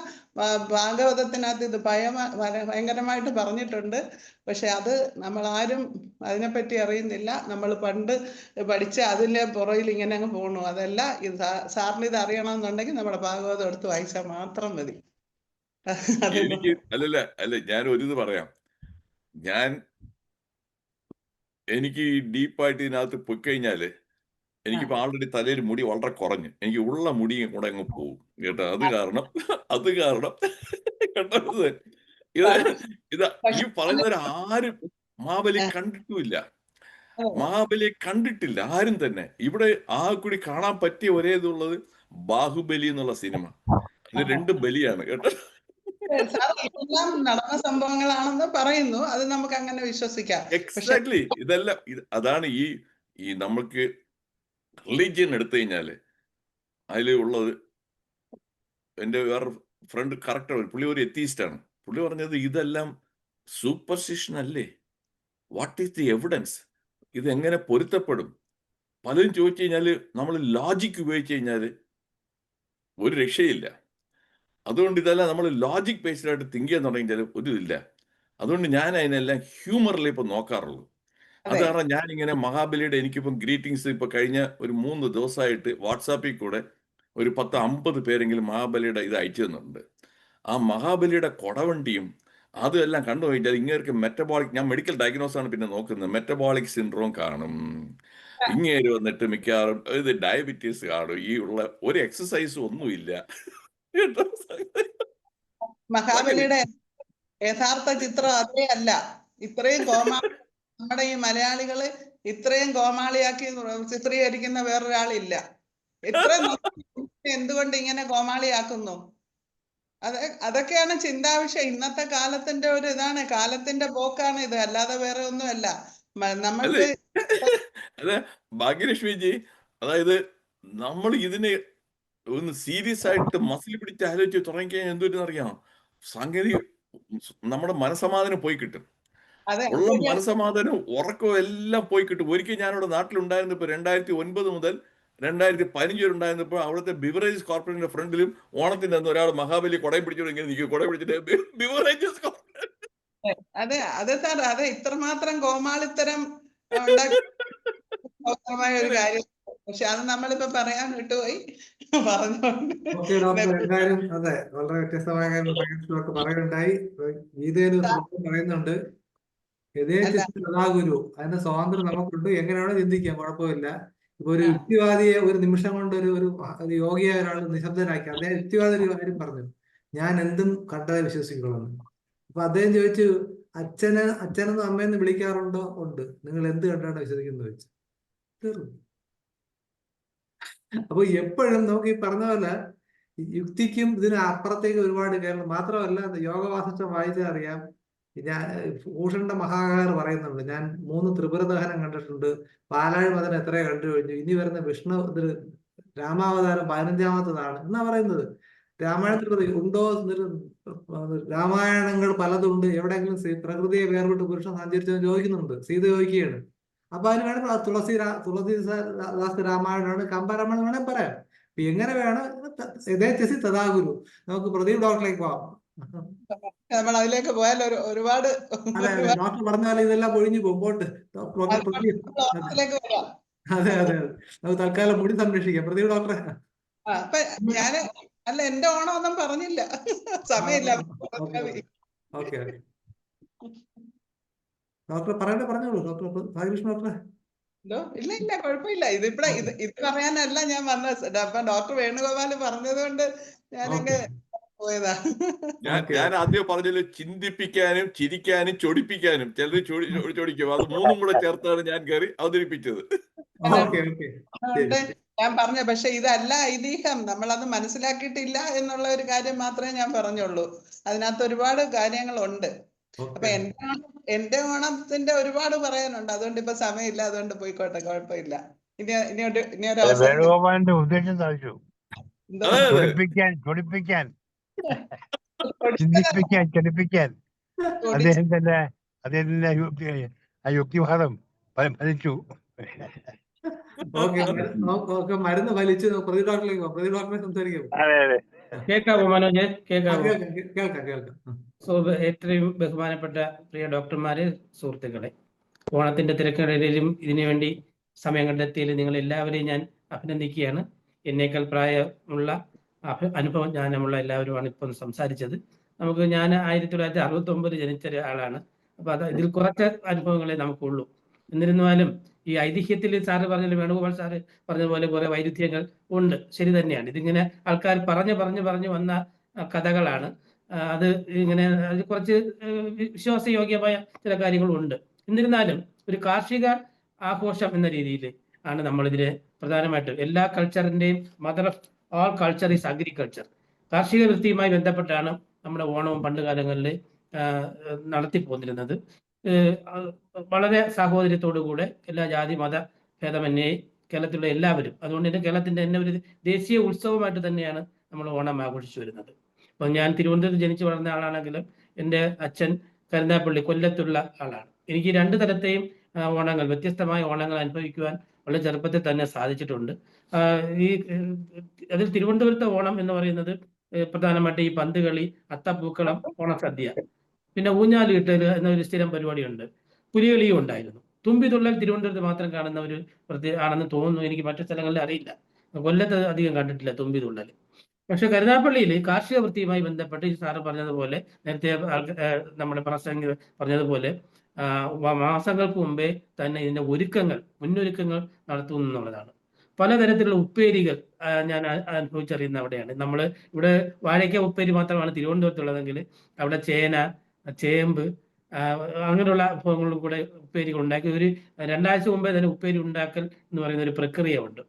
ഭാഗവതത്തിനകത്ത് ഇത് ഭയങ്കരമായിട്ട് പറഞ്ഞിട്ടുണ്ട്. പക്ഷെ അത് നമ്മളാരും അതിനെപ്പറ്റി അറിയുന്നില്ല. നമ്മൾ പണ്ട് പഠിച്ച് അതിൻ്റെ പുറകിൽ ഇങ്ങനെ അങ്ങ് പോണു. അതല്ല, ഇത് സാറിന് ഇത് അറിയണമെന്നുണ്ടെങ്കിൽ നമ്മുടെ ഭാഗവതം എടുത്ത് വായിച്ചാൽ മാത്രം മതി. അല്ല ഞാൻ ഒരിത് പറയാം. എനിക്ക് ഈ ഡീപ്പായിട്ട് ഇതിനകത്ത് പോയി കഴിഞ്ഞാല് എനിക്കിപ്പോ ആൾറെഡി തലയിൽ മുടി വളരെ കുറഞ്ഞു. എനിക്ക് ഉള്ള മുടിയും കൂടെ അങ്ങ് പോകും കേട്ടോ. അത് കാരണം കേട്ടോ ഇത് ഇത് ഈ പറയുന്നവർ ആരും മഹാബലി കണ്ടിട്ടുമില്ല. മഹാബലിയെ കണ്ടിട്ടില്ല ആരും തന്നെ. ഇവിടെ ആ കൂടി കാണാൻ പറ്റിയ ഒരേ ഇതുള്ളത് ബാഹുബലി എന്നുള്ള സിനിമ. അത് 2 ബലിയാണ് കേട്ടോ. ഇതെല്ലാം നടന്ന സംഭവങ്ങളാണെന്ന് പറയുന്നു. അത് നമുക്ക് അങ്ങനെ വിശ്വസിക്കാം. എക്സാക്ട്ലി. ഇതെല്ലാം അതാണ് ഈ നമുക്ക് റിലീജിയൻ എടുത്തു കഴിഞ്ഞാല് അതിൽ ഉള്ളത്. എൻ്റെ വേറെ ഫ്രണ്ട് കറക്റ്റ് പുള്ളി ഒരു എത്തീസ്റ്റ് ആണ്. പുള്ളി പറഞ്ഞത് ഇതെല്ലാം സൂപ്പർസ്റ്റിഷൻ അല്ലേ, വാട്ട് ഈസ് ദി എവിഡൻസ്, ഇത് എങ്ങനെ പൊരുത്തപ്പെടും? പലരും ചോദിച്ചു കഴിഞ്ഞാൽ നമ്മൾ ലോജിക് ഉപയോഗിച്ച് കഴിഞ്ഞാൽ ഒരു രക്ഷയില്ല. അതുകൊണ്ട് ഇതെല്ലാം നമ്മൾ ലോജിക് ബേസ്ഡ് ആയിട്ട് തിങ്ക് ചെയ്യാൻ തുടങ്ങിയാൽ ഒരു ഇല്ല. അതുകൊണ്ട് ഞാൻ അതിനെല്ലാം ഹ്യൂമറിൽ ഇപ്പൊ നോക്കാറുള്ളൂ. അത് കാരണം ഞാൻ ഇങ്ങനെ മഹാബലിയുടെ എനിക്കിപ്പം ഗ്രീറ്റിംഗ്സ് ഇപ്പൊ കഴിഞ്ഞ ഒരു 3 ദിവസമായിട്ട് വാട്സാപ്പിൽ കൂടെ ഒരു 10-50 പേരെങ്കിലും മഹാബലിയുടെ ഇത് അയച്ചു തന്നിട്ടുണ്ട്. ആ മഹാബലിയുടെ കൊടവണ്ടിയും അതെല്ലാം കണ്ടു കഴിഞ്ഞാൽ ഇങ്ങേർക്ക് മെറ്റബോളിക്, ഞാൻ മെഡിക്കൽ ഡയഗ്നോസ് ആണ് പിന്നെ നോക്കുന്നത്, മെറ്റബോളിക് സിൻഡ്രോം കാണും. ഇങ്ങേര് വന്നിട്ട് മിക്കവാറും ഇത് ഡയബറ്റീസ് കാണും. ഈ ഉള്ള ഒരു എക്സസൈസും ഒന്നുമില്ല. മഹാബലിയുടെ യഥാർത്ഥ ചിത്രം അതേ അല്ല. ഇത്രയും കോമാളി നമ്മുടെ ഈ മലയാളികള് ഇത്രയും കോമാളിയാക്കി ചിത്രീകരിക്കുന്ന വേറൊരാളില്ല. ഇത്രയും എന്തുകൊണ്ട് ഇങ്ങനെ കോമാളിയാക്കുന്നു? അതൊക്കെയാണ് ചിന്താവിഷയം. ഇന്നത്തെ കാലത്തിന്റെ ഒരു ഇതാണ്, കാലത്തിന്റെ പോക്കാണ് ഇത്, അല്ലാതെ വേറെ ഒന്നുമല്ല. നമ്മൾക്ക് അതെ ഭാഗ്യലക്ഷ്മിജി, അതായത് നമ്മൾ ഇതിനെ ഒന്ന് സീരിയസ് ആയിട്ട് മസിൽ പിടിച്ച് ആലോചിച്ച് തുടങ്ങിക്കഴിഞ്ഞാൽ എന്തൊരുന്നറിയാം, സാങ്കേതിക നമ്മുടെ മനസമാധാനം പോയി കിട്ടും. ഉള്ള മനസമാധാനം ഉറക്കവും എല്ലാം പോയി കിട്ടും. ഒരിക്കൽ ഞാനിവിടെ നാട്ടിലുണ്ടായിരുന്നപ്പോൾ 2009 മുതൽ 2015 ഉണ്ടായിരുന്നപ്പോൾ അവിടുത്തെ ബിവറേജസ് കോർപ്പറേഷന്റെ ഫ്രണ്ടിലും ഓണത്തിന്റെ അന്ന് ഒരാൾ മഹാബലി കൊടയും പിടിച്ചോണ്ട് ഇങ്ങനെ നിൽക്കും. കൊടയും പിടിച്ചിട്ട് ബിവറേജസ് അതെ അതെ സാർ, അതെ ഇത്രമാത്രം കോമാളിത്തരം ഉണ്ടാക്കിയ ഒരു കാര്യം. പക്ഷെ അത് നമ്മളിപ്പോ പറയാൻ വിട്ടുപോയി പറഞ്ഞോണ്ട്. എന്തായാലും അതെ വളരെ വ്യത്യസ്തമായ കാര്യങ്ങൾ പറയുന്നുണ്ടായി. ഗീതയിൽ പറയുന്നുണ്ട് ഗുരു, അതിന്റെ സ്വാതന്ത്ര്യം നമുക്കുണ്ട്, എങ്ങനെയാണോ ചിന്തിക്കാം, കുഴപ്പമില്ല. ഇപ്പൊ ഒരു യുക്തിവാദിയെ ഒരു നിമിഷം കൊണ്ട് ഒരു യോഗിയായ ഒരാൾ നിശബ്ദനാക്കി. അദ്ദേഹം യുക്തിവാദി ഒരു കാര്യം പറഞ്ഞു, ഞാൻ എന്തും കണ്ടതെ വിശ്വസിക്കുള്ളൂ. അപ്പൊ അദ്ദേഹം ചോദിച്ചു, അച്ഛനെന്ന് അമ്മയെന്ന് വിളിക്കാറുണ്ടോ? ഉണ്ട്. നിങ്ങൾ എന്ത് കണ്ടാണ് വിശ്വസിക്കുന്നത് ചോദിച്ചു. തീർന്നു. അപ്പൊ എപ്പോഴും നമുക്ക് ഈ പറഞ്ഞ പോലെ യുക്തിക്കും ഇതിന് അപ്പുറത്തേക്ക് ഒരുപാട് കാര്യങ്ങൾ. മാത്രമല്ല യോഗവാസിഷ്ടം വായിച്ചാൽ അറിയാം, ഞാൻ ഭൂഷണന്റെ മഹാകാർ പറയുന്നുണ്ട്, ഞാൻ 3 ത്രിപുര ദഹനം കണ്ടിട്ടുണ്ട്, പാലാഴ് മദനം എത്രയോ കണ്ടു കഴിഞ്ഞു, ഇനി വരുന്ന വിഷ്ണു ഇതിൽ രാമാവതാരം 15ാമത്തതാണ് എന്നാ പറയുന്നത്. രാമായണത്തിൽ ഉണ്ടോ? രാമായണങ്ങൾ പലതുണ്ട്, എവിടെയെങ്കിലും പ്രകൃതിയെ വേർപെട്ട് പുരുഷൻ സഞ്ചരിച്ചെന്ന് ചോദിക്കുന്നുണ്ട്. സീത ചോദിക്കുകയാണ്. അപ്പൊ അതിന് വേണം തുളസീദാസ് രാമായണമാണ്, കമ്പരാമായണം വേണേൽ പറയാം. എങ്ങനെ വേണം യഥേച്ഛസി തഥാഗുരു. നമുക്ക് പ്രദീപ് ഡോക്ടറിലേക്ക് പോവാം. നമ്മൾ അതിലേക്ക് പോയാൽ ഒരുപാട് ഡോക്ടർ പറഞ്ഞാൽ ഇതെല്ലാം പൊഴിഞ്ഞു പോകുമ്പോട്ട്. അതെ അതെ നമുക്ക് തൽക്കാലം മുടി സംരക്ഷിക്കാം. പ്രദീപ് ഡോക്ടറെ. അപ്പൊ ഞാന് അല്ല, എന്റെ ഓണം ഒന്നും പറഞ്ഞില്ല, സമയമില്ല. ഓക്കെ ഡോക്ടർ പറയണ്ടേ പറഞ്ഞോളൂ. ഡോക്ടർ ഭാഗ്യലക്ഷ്മി ഡോക്ടറെ. ഇല്ല ഇല്ല കുഴപ്പമില്ല. ഇതിപ്പോ ഇത് പറയാനല്ല ഞാൻ വന്നത്. അപ്പൊ ഡോക്ടർ വേണുഗോപാല് പറഞ്ഞത് കൊണ്ട് ഞാനങ്ങ് പോയതാ. ഞാൻ ആദ്യം പറഞ്ഞല്ലോ, ചിന്തിപ്പിക്കാനും ചിരിക്കാനും ചൊടിപ്പിക്കാനും. ചിലർ ചൊടിക്കും, അത് 3ഉം കൂടെ ചേർത്താണ് ഞാൻ കയറി അവതരിപ്പിച്ചത്. ഞാൻ പറഞ്ഞ, പക്ഷെ ഇതല്ല ഐതിഹ്യം, നമ്മളത് മനസ്സിലാക്കിയിട്ടില്ല എന്നുള്ള ഒരു കാര്യം മാത്രമേ ഞാൻ പറഞ്ഞുള്ളൂ. അതിനകത്ത് ഒരുപാട് കാര്യങ്ങളുണ്ട്. അപ്പൊ എന്റെ ഓണത്തിന്റെ ഒരുപാട് പറയാനുണ്ട്. അതുകൊണ്ട് ഇപ്പൊ സമയമില്ല, അതുകൊണ്ട് പോയിക്കോട്ടെ, കുഴപ്പമില്ല. ഇനിയൊരു വേണുഗോപാലിന്റെ ഉദ്ദേശം സാധിച്ചു. ചൊടിപ്പിക്കാൻ ചിന്തിപ്പിക്കാൻ ചൊടിപ്പിക്കാൻ അദ്ദേഹത്തിന്റെ ആ യുക്തിവാദം ഫലിച്ചു. മരുന്ന് ഫലിച്ചു. പ്രദീപ് ഡോക്ടറിലേക്ക് പോകാം. പ്രദീപ് ഡോക്ടറെ സംസാരിക്കാം. അതെ അതെ കേൾക്കാവോ മനോജ്? കേൾക്കാവോ? കേൾക്കാം. എത്രയും ബഹുമാനപ്പെട്ട പ്രിയ ഡോക്ടർമാരെ, സുഹൃത്തുക്കളെ, ഓണത്തിന്റെ തിരക്കിനിടയിലും ഇതിനുവേണ്ടി സമയം കണ്ടെത്തിയതിൽ നിങ്ങൾ എല്ലാവരെയും ഞാൻ അഭിനന്ദിക്കുകയാണ്. എന്നേക്കാൾ പ്രായമുള്ള അനുഭവജ്ഞാനമുള്ള എല്ലാവരുമാണ് ഇപ്പം സംസാരിച്ചത്. ഞാൻ 1969 ജനിച്ച ഒരാളാണ്. അപ്പൊ ഇതിൽ കുറച്ച് അനുഭവങ്ങളെ നമുക്കുള്ളൂ. എന്നിരുന്നാലും ഈ ഐതിഹ്യത്തിൽ സാറ് പറഞ്ഞ വേണുഗോപാൽ സാറ് പറഞ്ഞതുപോലെ കുറെ വൈരുദ്ധ്യങ്ങൾ ഉണ്ട്. ശരി തന്നെയാണ്. ഇതിങ്ങനെ ആൾക്കാർ പറഞ്ഞു വന്ന കഥകളാണ്. അത് ഇങ്ങനെ അത് കുറച്ച് വിശ്വാസയോഗ്യമായ ചില കാര്യങ്ങളുണ്ട്. എന്നിരുന്നാലും ഒരു കാർഷിക ആഘോഷം എന്ന രീതിയിൽ ആണ് നമ്മളിതിനെ പ്രധാനമായിട്ടും എല്ലാ കൾച്ചറിന്റെയും mother of all culture is agriculture. കാർഷിക വൃത്തിയുമായി ബന്ധപ്പെട്ടാണ് നമ്മുടെ ഓണവും പണ്ട് കാലങ്ങളിൽ നടത്തിപ്പോന്നിരുന്നത്. വളരെ സാഹോദര്യത്തോടുകൂടെ എല്ലാ ജാതി മത ഭേദമന്യേ കേരളത്തിലുള്ള എല്ലാവരും, അതുകൊണ്ട് തന്നെ കേരളത്തിന്റെ തന്നെ ഒരു ദേശീയ ഉത്സവമായിട്ട് തന്നെയാണ് നമ്മൾ ഓണം ആഘോഷിച്ചു വരുന്നത്. അപ്പോൾ ഞാൻ തിരുവനന്തപുരത്ത് ജനിച്ചു വളർന്ന ആളാണെങ്കിലും എൻ്റെ അച്ഛൻ കരുനാഗപ്പള്ളി കൊല്ലത്തുള്ള ആളാണ്. എനിക്ക് രണ്ട് തരത്തെയും ഓണങ്ങൾ, വ്യത്യസ്തമായ ഓണങ്ങൾ അനുഭവിക്കുവാൻ വളരെ ചെറുപ്പത്തിൽ തന്നെ സാധിച്ചിട്ടുണ്ട്. ഈ അതിൽ തിരുവനന്തപുരത്തെ ഓണം എന്ന് പറയുന്നത് പ്രധാനമായിട്ട് ഈ പന്തുകളി, അത്തപ്പൂക്കളം, ഓണസദ്യ, പിന്നെ ഊഞ്ഞാല് കെട്ടല് എന്നൊരു സ്ഥിരം പരിപാടിയുണ്ട്. പുലികളിയും ഉണ്ടായിരുന്നു. തുമ്പിതുള്ളൽ തിരുവനന്തപുരത്ത് മാത്രം കാണുന്ന ഒരു ആണെന്ന് തോന്നുന്നു. എനിക്ക് മറ്റു സ്ഥലങ്ങളിൽ അറിയില്ല. കൊല്ലത്ത് അധികം കണ്ടിട്ടില്ല തുമ്പിതുള്ളൽ. പക്ഷെ കരുനാഗപ്പള്ളിയിൽ കാർഷിക വൃത്തിയുമായി ബന്ധപ്പെട്ട് ഈ സാറ് പറഞ്ഞതുപോലെ, നേരത്തെ നമ്മുടെ പ്രസംഗം പറഞ്ഞതുപോലെ മാസങ്ങൾക്ക് മുമ്പേ തന്നെ ഇതിന്റെ മുന്നൊരുക്കങ്ങൾ നടത്തുന്നു എന്നുള്ളതാണ്. പലതരത്തിലുള്ള ഉപ്പേരികൾ ഞാൻ അനുഭവിച്ചറിയുന്ന അവിടെയാണ്. നമ്മൾ ഇവിടെ വാഴയ്ക്ക ഉപ്പേരി മാത്രമാണ് തിരുവനന്തപുരത്തുള്ളതെങ്കിൽ അവിടെ ചേന, ചേമ്പ്, അങ്ങനെയുള്ള വിഭവങ്ങളും കൂടെ ഉപ്പേരികൾ ഉണ്ടാക്കി ഒരു 2 ആഴ്ച മുമ്പേ തന്നെ ഉപ്പേരി ഉണ്ടാക്കൽ എന്ന് പറയുന്ന ഒരു പ്രക്രിയ ഉണ്ട്.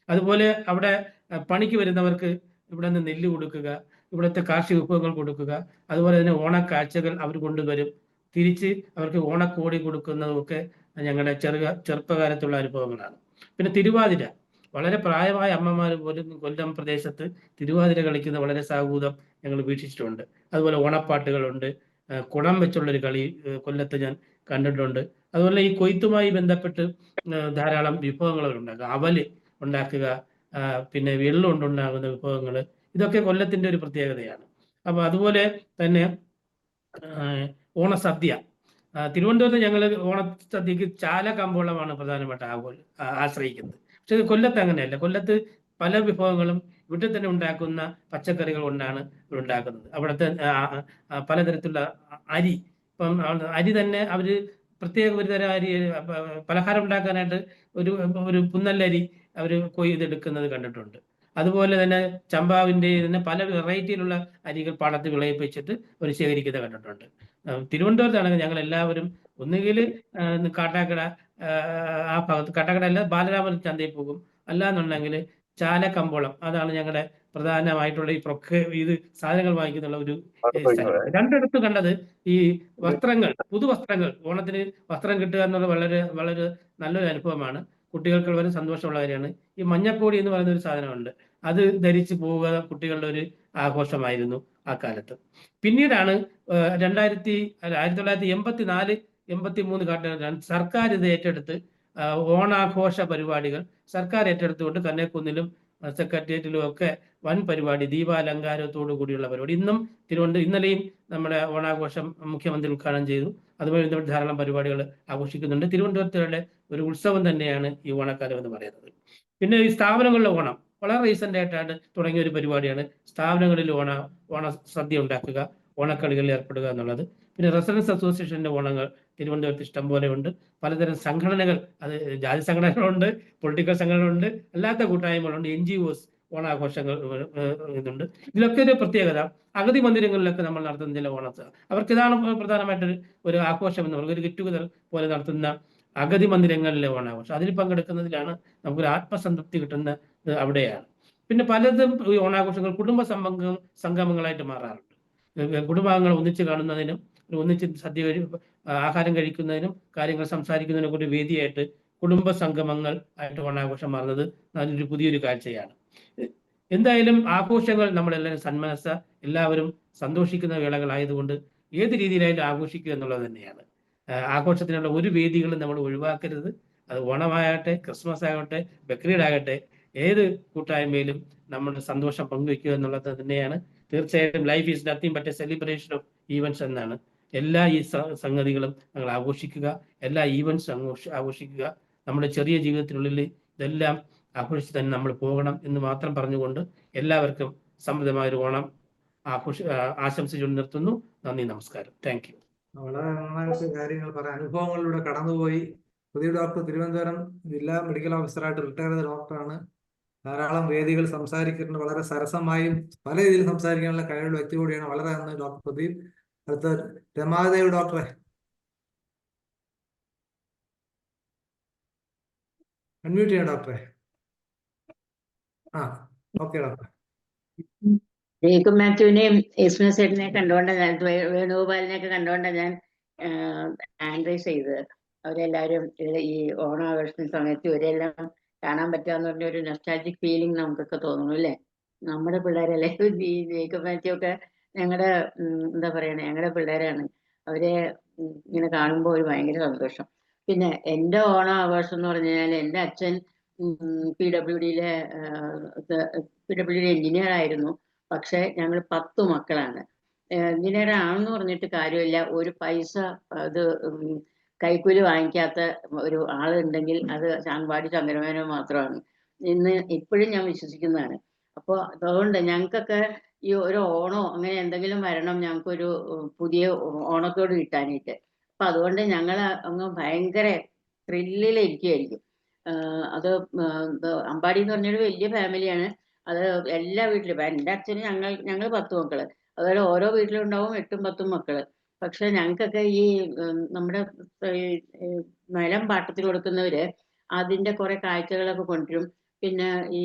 അതുപോലെ അവിടെ പണിക്ക് വരുന്നവർക്ക് ഇവിടെ നിന്ന് നെല്ല് കൊടുക്കുക, ഇവിടുത്തെ കാർഷിക വിഭവങ്ങൾ കൊടുക്കുക, അതുപോലെ തന്നെ ഓണക്കാഴ്ചകൾ അവർ കൊണ്ടുവരും. തിരിച്ച് അവർക്ക് ഓണക്കോടി കൊടുക്കുന്നതൊക്കെ ഞങ്ങളുടെ ചെറുപ്പകാലത്തുള്ള അനുഭവങ്ങളാണ്. പിന്നെ തിരുവാതിര, വളരെ പ്രായമായ അമ്മമാർ പോലും കൊല്ലം പ്രദേശത്ത് തിരുവാതിര കളിക്കുന്ന വളരെ സാഹൂതം ഞങ്ങൾ വീക്ഷിച്ചിട്ടുണ്ട്. അതുപോലെ ഓണപ്പാട്ടുകളുണ്ട്. കുടം വെച്ചുള്ളൊരു കളി കൊല്ലത്ത് ഞാൻ കണ്ടിട്ടുണ്ട്. അതുപോലെ ഈ കൊയ്ത്തുമായി ബന്ധപ്പെട്ട് ധാരാളം വിഭവങ്ങൾ ഉണ്ടാക്കുക, അവല് ഉണ്ടാക്കുക, പിന്നെ വെള്ളം കൊണ്ടുണ്ടാകുന്ന വിഭവങ്ങൾ, ഇതൊക്കെ കൊല്ലത്തിന്റെ ഒരു പ്രത്യേകതയാണ്. അപ്പൊ അതുപോലെ തന്നെ ഓണസദ്യ, തിരുവനന്തപുരത്ത് ഞങ്ങൾ ഓണസദ്യക്ക് ചാല കമ്പോളമാണ് പ്രധാനമായിട്ട് ആശ്രയിക്കുന്നത്. പക്ഷെ കൊല്ലത്ത് അങ്ങനെയല്ല. കൊല്ലത്ത് പല വിഭവങ്ങളും വീട്ടിൽ തന്നെ ഉണ്ടാക്കുന്ന പച്ചക്കറികൾ കൊണ്ടാണ് ഉണ്ടാക്കുന്നത്. അവിടുത്തെ പലതരത്തിലുള്ള അരി, ഇപ്പം അരി തന്നെ അവര് പ്രത്യേക ഒരു തരം അരി പലഹാരം ഉണ്ടാക്കാനായിട്ട് ഒരു പുന്നല്ലരി അവർ കൊയ്തെടുക്കുന്നത് കണ്ടിട്ടുണ്ട്. അതുപോലെ തന്നെ ചമ്പാവിൻ്റെ തന്നെ പല വെറൈറ്റിയിലുള്ള അരികൾ പാടത്ത് വിളയിപ്പിച്ചിട്ട് അവർ ശേഖരിക്കുന്നത് കണ്ടിട്ടുണ്ട്. തിരുവനന്തപുരത്താണെങ്കിൽ ഞങ്ങൾ എല്ലാവരും ഒന്നുകിൽ കാട്ടാക്കട, ആ ഭാഗത്ത്, കാട്ടാക്കട അല്ല, ബാലരാമൻ ചന്തയിൽ പോകും. അല്ലാന്നുണ്ടെങ്കിൽ ചാല കമ്പോളം, അതാണ് ഞങ്ങളുടെ പ്രധാനമായിട്ടുള്ള ഇത് സാധനങ്ങൾ വാങ്ങിക്കുന്നുള്ള ഒരു സ്ഥലം. രണ്ടിടത്ത് കണ്ടത് ഈ വസ്ത്രങ്ങൾ, പുതുവസ്ത്രങ്ങൾ, ഓണത്തിന് വസ്ത്രം കിട്ടുക എന്നുള്ളത് വളരെ വളരെ നല്ലൊരു അനുഭവമാണ്. കുട്ടികൾക്ക് വളരെ സന്തോഷമുള്ള കാര്യമാണ്. ഈ മഞ്ഞക്കോടി എന്ന് പറയുന്ന ഒരു സാധനമുണ്ട്, അത് ധരിച്ചു പോവുക കുട്ടികളുടെ ഒരു ആഘോഷമായിരുന്നു ആ കാലത്ത്. പിന്നീടാണ് 1984-83 കാലഘട്ടത്തിലാണ് സർക്കാർ ഇത് ഏറ്റെടുത്ത് ഓണാഘോഷ പരിപാടികൾ സർക്കാർ ഏറ്റെടുത്തുകൊണ്ട് കന്നേക്കുന്നിലും സെക്രട്ടേറിയറ്റിലും ഒക്കെ വൻ പരിപാടി, ദീപാലങ്കാരത്തോടു കൂടിയുള്ള പരിപാടി. ഇന്നലെയും നമ്മുടെ ഓണാഘോഷം മുഖ്യമന്ത്രി ഉദ്ഘാടനം ചെയ്തു. അതുപോലെ ധാരാളം പരിപാടികൾ ആഘോഷിക്കുന്നുണ്ട്. തിരുവനന്തപുരത്തുള്ള ഒരു ഉത്സവം തന്നെയാണ് ഈ ഓണക്കാലം എന്ന് പറയുന്നത്. പിന്നെ ഈ സ്ഥാപനങ്ങളിലെ ഓണം വളരെ റീസെന്റ് ആയിട്ടാണ് തുടങ്ങിയ ഒരു പരിപാടിയാണ്. സ്ഥാപനങ്ങളിൽ ഓണ സദ്യ ഉണ്ടാക്കുക, ഓണക്കളികളിൽ ഏർപ്പെടുക എന്നുള്ളത്. പിന്നെ റെസിഡൻസ് അസോസിയേഷന്റെ ഓണങ്ങൾ തിരുവനന്തപുരത്ത് ഇഷ്ടം പോലെ ഉണ്ട്. പലതരം സംഘടനകൾ, അത് ജാതി സംഘടനകളുണ്ട്, പൊളിറ്റിക്കൽ സംഘടനകളുണ്ട്, അല്ലാത്ത കൂട്ടായ്മകളുണ്ട്, NGOs ഓണാഘോഷങ്ങൾ ഇതുണ്ട്. ഇതിലൊക്കെ ഒരു പ്രത്യേകത, അഗതി മന്ദിരങ്ങളിലൊക്കെ നമ്മൾ നടത്തുന്ന ചില അവർക്ക് ഇതാണ് പ്രധാനമായിട്ട് ഒരു ആഘോഷം എന്ന് പറയുന്നത്. ഒരു ഗെറ്റ് ടുഗദർ പോലെ നടത്തുന്ന അഗതി മന്ദിരങ്ങളിലെ ഓണാഘോഷം, അതിൽ പങ്കെടുക്കുന്നതിലാണ് നമുക്കൊരു ആത്മസംതൃപ്തി കിട്ടുന്നത് അവിടെയാണ്. പിന്നെ പലതും ഈ ഓണാഘോഷങ്ങൾ കുടുംബ സംഗമങ്ങളായിട്ട് മാറാറുണ്ട്. കുടുംബാംഗങ്ങൾ ഒന്നിച്ച് കാണുന്നതിനും ഒന്നിച്ച് ആഹാരം കഴിക്കുന്നതിനും കാര്യങ്ങൾ സംസാരിക്കുന്നതിനും ഒരു വേദിയായിട്ട് കുടുംബ സംഗമങ്ങൾ ആയിട്ട് ഓണാഘോഷം മാറുന്നത് നല്ലൊരു പുതിയൊരു കാഴ്ചയാണ്. എന്തായാലും ആഘോഷങ്ങൾ നമ്മളെല്ലാവരും സന്മനസ്സ, എല്ലാവരും സന്തോഷിക്കുന്ന വേളകളായതുകൊണ്ട് ഏത് രീതിയിലായാലും ആഘോഷിക്കുക എന്നുള്ളത് തന്നെയാണ്. ആഘോഷത്തിനുള്ള ഒരു വേദികളും നമ്മൾ ഒഴിവാക്കരുത്. അത് ഓണമാകട്ടെ, ക്രിസ്മസ് ആകട്ടെ, ബക്രീദ് ആകട്ടെ, ഏത് കൂട്ടായ്മയിലും നമ്മുടെ സന്തോഷം പങ്കുവയ്ക്കുക എന്നുള്ളത് തന്നെയാണ്. തീർച്ചയായിട്ടും life is nothing but A celebration of events എന്നാണ്. എല്ലാ ഈ സംഗതികളും ഞങ്ങൾ ആഘോഷിക്കുക, എല്ലാ ഈവൻസും ആഘോഷിക്കുക. നമ്മുടെ ചെറിയ ജീവിതത്തിനുള്ളിൽ ഇതെല്ലാം ആഘോഷിച്ച് തന്നെ നമ്മൾ പോകണം എന്ന് മാത്രം പറഞ്ഞുകൊണ്ട് എല്ലാവർക്കും സമൃദ്ധമായൊരു ഓണം ആശംസിച്ചുകൊണ്ട് നിർത്തുന്നു. നന്ദി, നമസ്കാരം. Thank you. വളരെ നന്നായിട്ട് കാര്യങ്ങൾ പറയാം, അനുഭവങ്ങളിലൂടെ കടന്നുപോയി. പ്രദീപ് ഡോക്ടർ തിരുവനന്തപുരം ജില്ലാ മെഡിക്കൽ ഓഫീസറായിട്ട് റിട്ടയർ ചെയ്ത ഡോക്ടറാണ്. ധാരാളം വേദികൾ സംസാരിച്ചിട്ടുണ്ട്. വളരെ സരസമായും പല രീതിയിൽ സംസാരിക്കാനുള്ള കഴിവുള്ള വ്യക്തി കൂടിയാണ്. വളരെ നന്ദി ഡോക്ടർ പ്രദീപ്. അടുത്ത രമാദേവ് ഡോക്ടറെ അൺമ്യൂട്ട് ചെയ്യാം ഡോക്ടറെ. ആ ഓക്കെ ഡോക്ടർ. ജേക്കബ് മാത്യുവിനെയും യേശുവിനെ സേട്ടിനെ കണ്ടുകൊണ്ടാണ് ഞാൻ വേണുഗോപാലിനെയൊക്കെ കണ്ടുകൊണ്ടാണ് ഞാൻ ഹാൻഡ് റൈസ് ചെയ്തത്. അവരെല്ലാവരും ഈ ഓണാഘോഷത്തിന് സമയത്ത് ഇവരെല്ലാം കാണാൻ പറ്റാന്ന് പറഞ്ഞ ഒരു നൊസ്റ്റാൾജിക് ഫീലിംഗ് നമുക്കൊക്കെ തോന്നുന്നു അല്ലേ? നമ്മുടെ പിള്ളേരല്ലേ ഈ ജേക്കബ് മാത്യു ഒക്കെ ഞങ്ങളുടെ എന്താ പറയണേ, ഞങ്ങളുടെ പിള്ളേരാണ്. അവരെ ഇങ്ങനെ കാണുമ്പോൾ ഒരു ഭയങ്കര സന്തോഷം. പിന്നെ എൻ്റെ ഓണം ആഘോഷം എന്ന് പറഞ്ഞു കഴിഞ്ഞാൽ എൻ്റെ അച്ഛൻ PWDയിലെ എഞ്ചിനീയർ ആയിരുന്നു. പക്ഷെ ഞങ്ങൾ 10 മക്കളാണ്. എഞ്ചിനീയർ ആണെന്ന് പറഞ്ഞിട്ട് കാര്യമില്ല. ഒരു പൈസ അത് കൈക്കൂലി വാങ്ങിക്കാത്ത ഒരു ആളുണ്ടെങ്കിൽ അത് ചാൻവാടി ശങ്കരമേനോൻ മാത്രമാണ്. ഇപ്പോഴും ഞാൻ വിശ്വസിക്കുന്നതാണ്. അപ്പോൾ അതുകൊണ്ട് ഞങ്ങൾക്കൊക്കെ ഈ ഒരു ഓണോ അങ്ങനെ എന്തെങ്കിലും വരണം, ഞങ്ങൾക്കൊരു പുതിയ ഓണത്തോട് കിട്ടാനായിട്ട്. അപ്പൊ അതുകൊണ്ട് ഞങ്ങൾ അങ്ങ് ഭയങ്കര ത്രില്ലിലിരിക്കുകയായിരിക്കും. അത് അമ്പാടി എന്ന് പറഞ്ഞൊരു വലിയ ഫാമിലിയാണ്. അത് എല്ലാ വീട്ടിലും ഇപ്പൊ എൻ്റെ അച്ഛന് ഞങ്ങൾ 10 മക്കള്, അതുപോലെ ഓരോ വീട്ടിലും ഉണ്ടാവും 8ഉം 10ഉം മക്കള്. പക്ഷെ ഞങ്ങൾക്കൊക്കെ ഈ നമ്മുടെ നിലം പാട്ടത്തിൽ കൊടുക്കുന്നവര് അതിന്റെ കുറെ കാഴ്ചകളൊക്കെ കൊണ്ടുവരും. പിന്നെ ഈ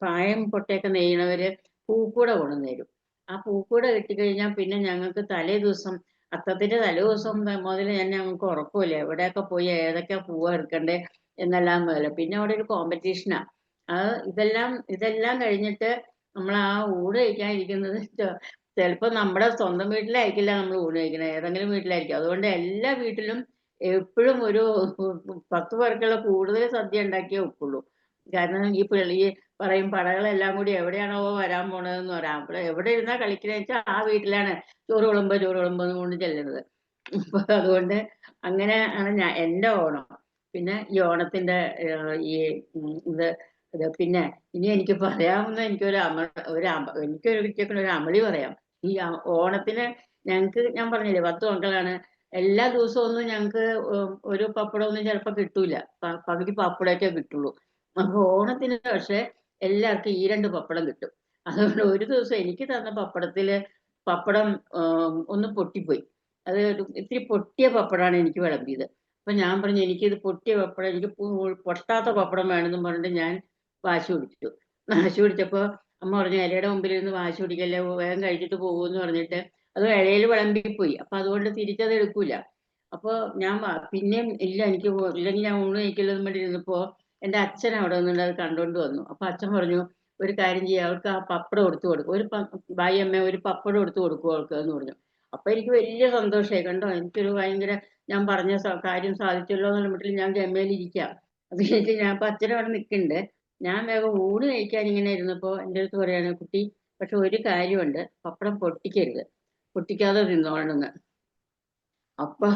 പായം പൊട്ടയൊക്കെ നെയ്യണവര് പൂക്കൂട കൊണ്ടുവരും. ആ പൂക്കൂട കിട്ടിക്കഴിഞ്ഞാൽ പിന്നെ ഞങ്ങൾക്ക് തലേ ദിവസം അത്തത്തിന്റെ തലേ ദിവസം മുതൽ ഞങ്ങൾക്ക് ഉറക്കമില്ല, എവിടെയൊക്കെ പോയി ഏതൊക്കെ പൂവ എടുക്കണ്ടേ എന്നെല്ലാം പോലെ. പിന്നെ അവിടെ ഒരു കോമ്പറ്റീഷനാ. ഇതെല്ലാം കഴിഞ്ഞിട്ട് നമ്മൾ ആ ഊണ് കഴിക്കാനിരിക്കുന്നത് ചിലപ്പോൾ നമ്മുടെ സ്വന്തം വീട്ടിലായിരിക്കില്ല നമ്മൾ ഊണ് കഴിക്കുന്നത്, ഏതെങ്കിലും വീട്ടിലായിരിക്കും. അതുകൊണ്ട് എല്ലാ വീട്ടിലും എപ്പോഴും ഒരു 10 പേർക്കുള്ള കൂടുതൽ സദ്യ ഉണ്ടാക്കിയേ ഒക്കുള്ളൂ. കാരണം ഈ പറയും പടകളെല്ലാം കൂടി എവിടെയാണോ വരാൻ പോണതെന്ന് പറയാം. അവിടെ എവിടെ ഇരുന്നാ കളിക്കുന്നത് വെച്ചാൽ ആ വീട്ടിലാണ് ചോറ് വിളമ്പ് കൊണ്ട് ചെല്ലുന്നത്. അപ്പൊ അതുകൊണ്ട് അങ്ങനെ ആണ് എൻ്റെ ഓണം. പിന്നെ ഈ ഓണത്തിന്റെ പിന്നെ ഇനി എനിക്ക് പറയാവുന്ന എനിക്കൊരു അമളി പറയാം. ഈ ഓണത്തിന് ഞങ്ങക്ക് ഞാൻ പറഞ്ഞില്ലേ 10 മക്കളാണ്. എല്ലാ ദിവസവും ഒന്നും ഞങ്ങക്ക് ഒരു പപ്പടമൊന്നും ചിലപ്പോൾ കിട്ടൂല. പകുതി പപ്പടമൊക്കെ കിട്ടുള്ളൂ. അപ്പൊ ഓണത്തിന് പക്ഷെ എല്ലാവർക്കും ഈ 2 പപ്പടം കിട്ടും. അതുകൊണ്ട് ഒരു ദിവസം എനിക്ക് തന്ന പപ്പടം ഒന്ന് പൊട്ടിപ്പോയി. അത് ഇത്തിരി പൊട്ടിയ പപ്പടമാണ് എനിക്ക് വിളമ്പിയത്. അപ്പൊ ഞാൻ പറഞ്ഞു എനിക്കിത് പൊട്ടിയ പപ്പടം, എനിക്ക് പൊട്ടാത്ത പപ്പടം വേണമെന്നും പറഞ്ഞിട്ട് ഞാൻ വാശി പിടിച്ചപ്പോ അമ്മ പറഞ്ഞു ഇലയുടെ മുമ്പിൽ ഇരുന്ന് വാശി പിടിക്കല്ലേ, വേഗം കഴിച്ചിട്ട് പോകുമെന്ന് പറഞ്ഞിട്ട് അത് ഇലയിൽ വിളമ്പിപ്പോയി. അപ്പൊ അതുകൊണ്ട് തിരിച്ചത് എടുക്കൂല. അപ്പൊ ഞാൻ പിന്നെയും ഇല്ലെങ്കിൽ ഞാൻ ഊണ് കഴിക്കലെന്ന് വേണ്ടി ഇരുന്നപ്പോ എൻ്റെ അച്ഛൻ അവിടെ നിന്നുകൊണ്ട് അത് കണ്ടോണ്ട് വന്നു. അപ്പൊ അച്ഛൻ പറഞ്ഞു ഒരു കാര്യം ചെയ്യാം, അവൾക്ക് ആ പപ്പടം എടുത്തു കൊടുക്കും, ബായി അമ്മ ഒരു പപ്പടം എടുത്തു കൊടുക്കും അവൾക്ക് എന്ന് പറഞ്ഞു. അപ്പൊ എനിക്ക് വലിയ സന്തോഷമായി. കണ്ടോ, എനിക്കൊരു ഭയങ്കര ഞാൻ പറഞ്ഞ കാര്യം സാധിച്ചല്ലോ എന്നുള്ള മട്ടിൽ ഞാൻ ഗമയിലിരിക്കാം. അത് കഴിഞ്ഞിട്ട് ഞാൻ ഇപ്പൊ അച്ഛൻ അവിടെ നിൽക്കുന്നുണ്ട്. ഞാൻ വേഗം ഊണ് കഴിക്കാൻ ഇങ്ങനെ ഇരുന്നപ്പോ എൻ്റെ അടുത്ത് പറയാണ്, കുട്ടി പക്ഷെ ഒരു കാര്യമുണ്ട്, പപ്പടം പൊട്ടിക്കാതെ തിന്നോളണമെന്ന്. അപ്പൊ